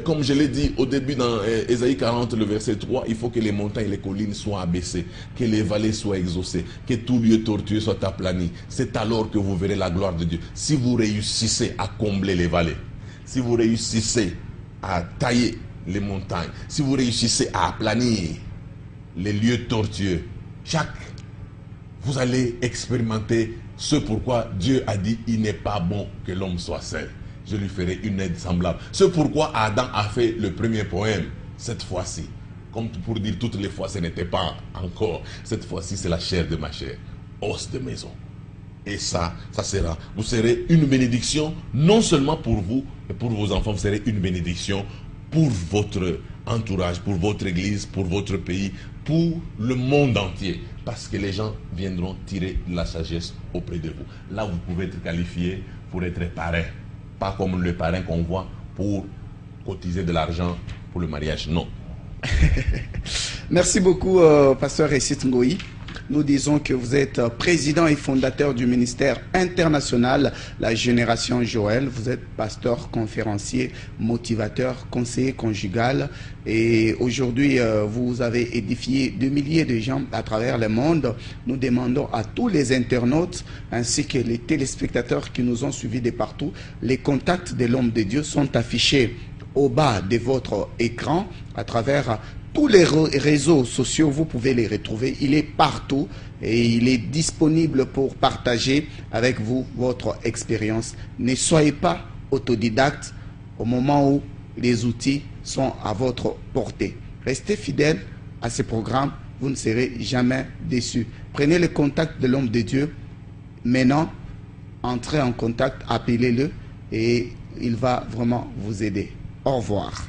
comme je l'ai dit au début dans Ésaïe 40, le verset 3, il faut que les montagnes et les collines soient abaissées, que les vallées soient exaucées, que tout lieu tortueux soit aplani. C'est alors que vous verrez la gloire de Dieu. Si vous réussissez à combler les vallées, si vous réussissez à tailler les montagnes, si vous réussissez à aplanir les lieux tortueux, vous allez expérimenter ce pourquoi Dieu a dit il n'est pas bon que l'homme soit seul. Je lui ferai une aide semblable. C'est pourquoi Adam a fait le premier poème cette fois-ci. Comme pour dire toutes les fois, ce n'était pas encore. Cette fois-ci, c'est la chair de ma chair, os de maison. Et ça sera, vous serez une bénédiction, non seulement pour vous, mais pour vos enfants, vous serez une bénédiction pour votre entourage, pour votre église, pour votre pays, pour le monde entier. Parce que les gens viendront tirer de la sagesse auprès de vous. Là, vous pouvez être qualifié pour être parrain. Pas comme le parrain qu'on voit pour cotiser de l'argent pour le mariage, non. Merci beaucoup, pasteur Récit Ngoï. Nous disons que vous êtes président et fondateur du ministère international La Génération Joël. Vous êtes pasteur, conférencier, motivateur, conseiller conjugal. Et aujourd'hui, vous avez édifié des milliers de gens à travers le monde. Nous demandons à tous les internautes ainsi que les téléspectateurs qui nous ont suivis de partout, les contacts de l'homme de Dieu sont affichés au bas de votre écran à travers tous les réseaux sociaux. Vous pouvez les retrouver. Il est partout et il est disponible pour partager avec vous votre expérience. Ne soyez pas autodidacte au moment où les outils sont à votre portée. Restez fidèle à ce programme. Vous ne serez jamais déçus. Prenez le contact de l'homme de Dieu. Maintenant, entrez en contact, appelez-le et il va vraiment vous aider. Au revoir.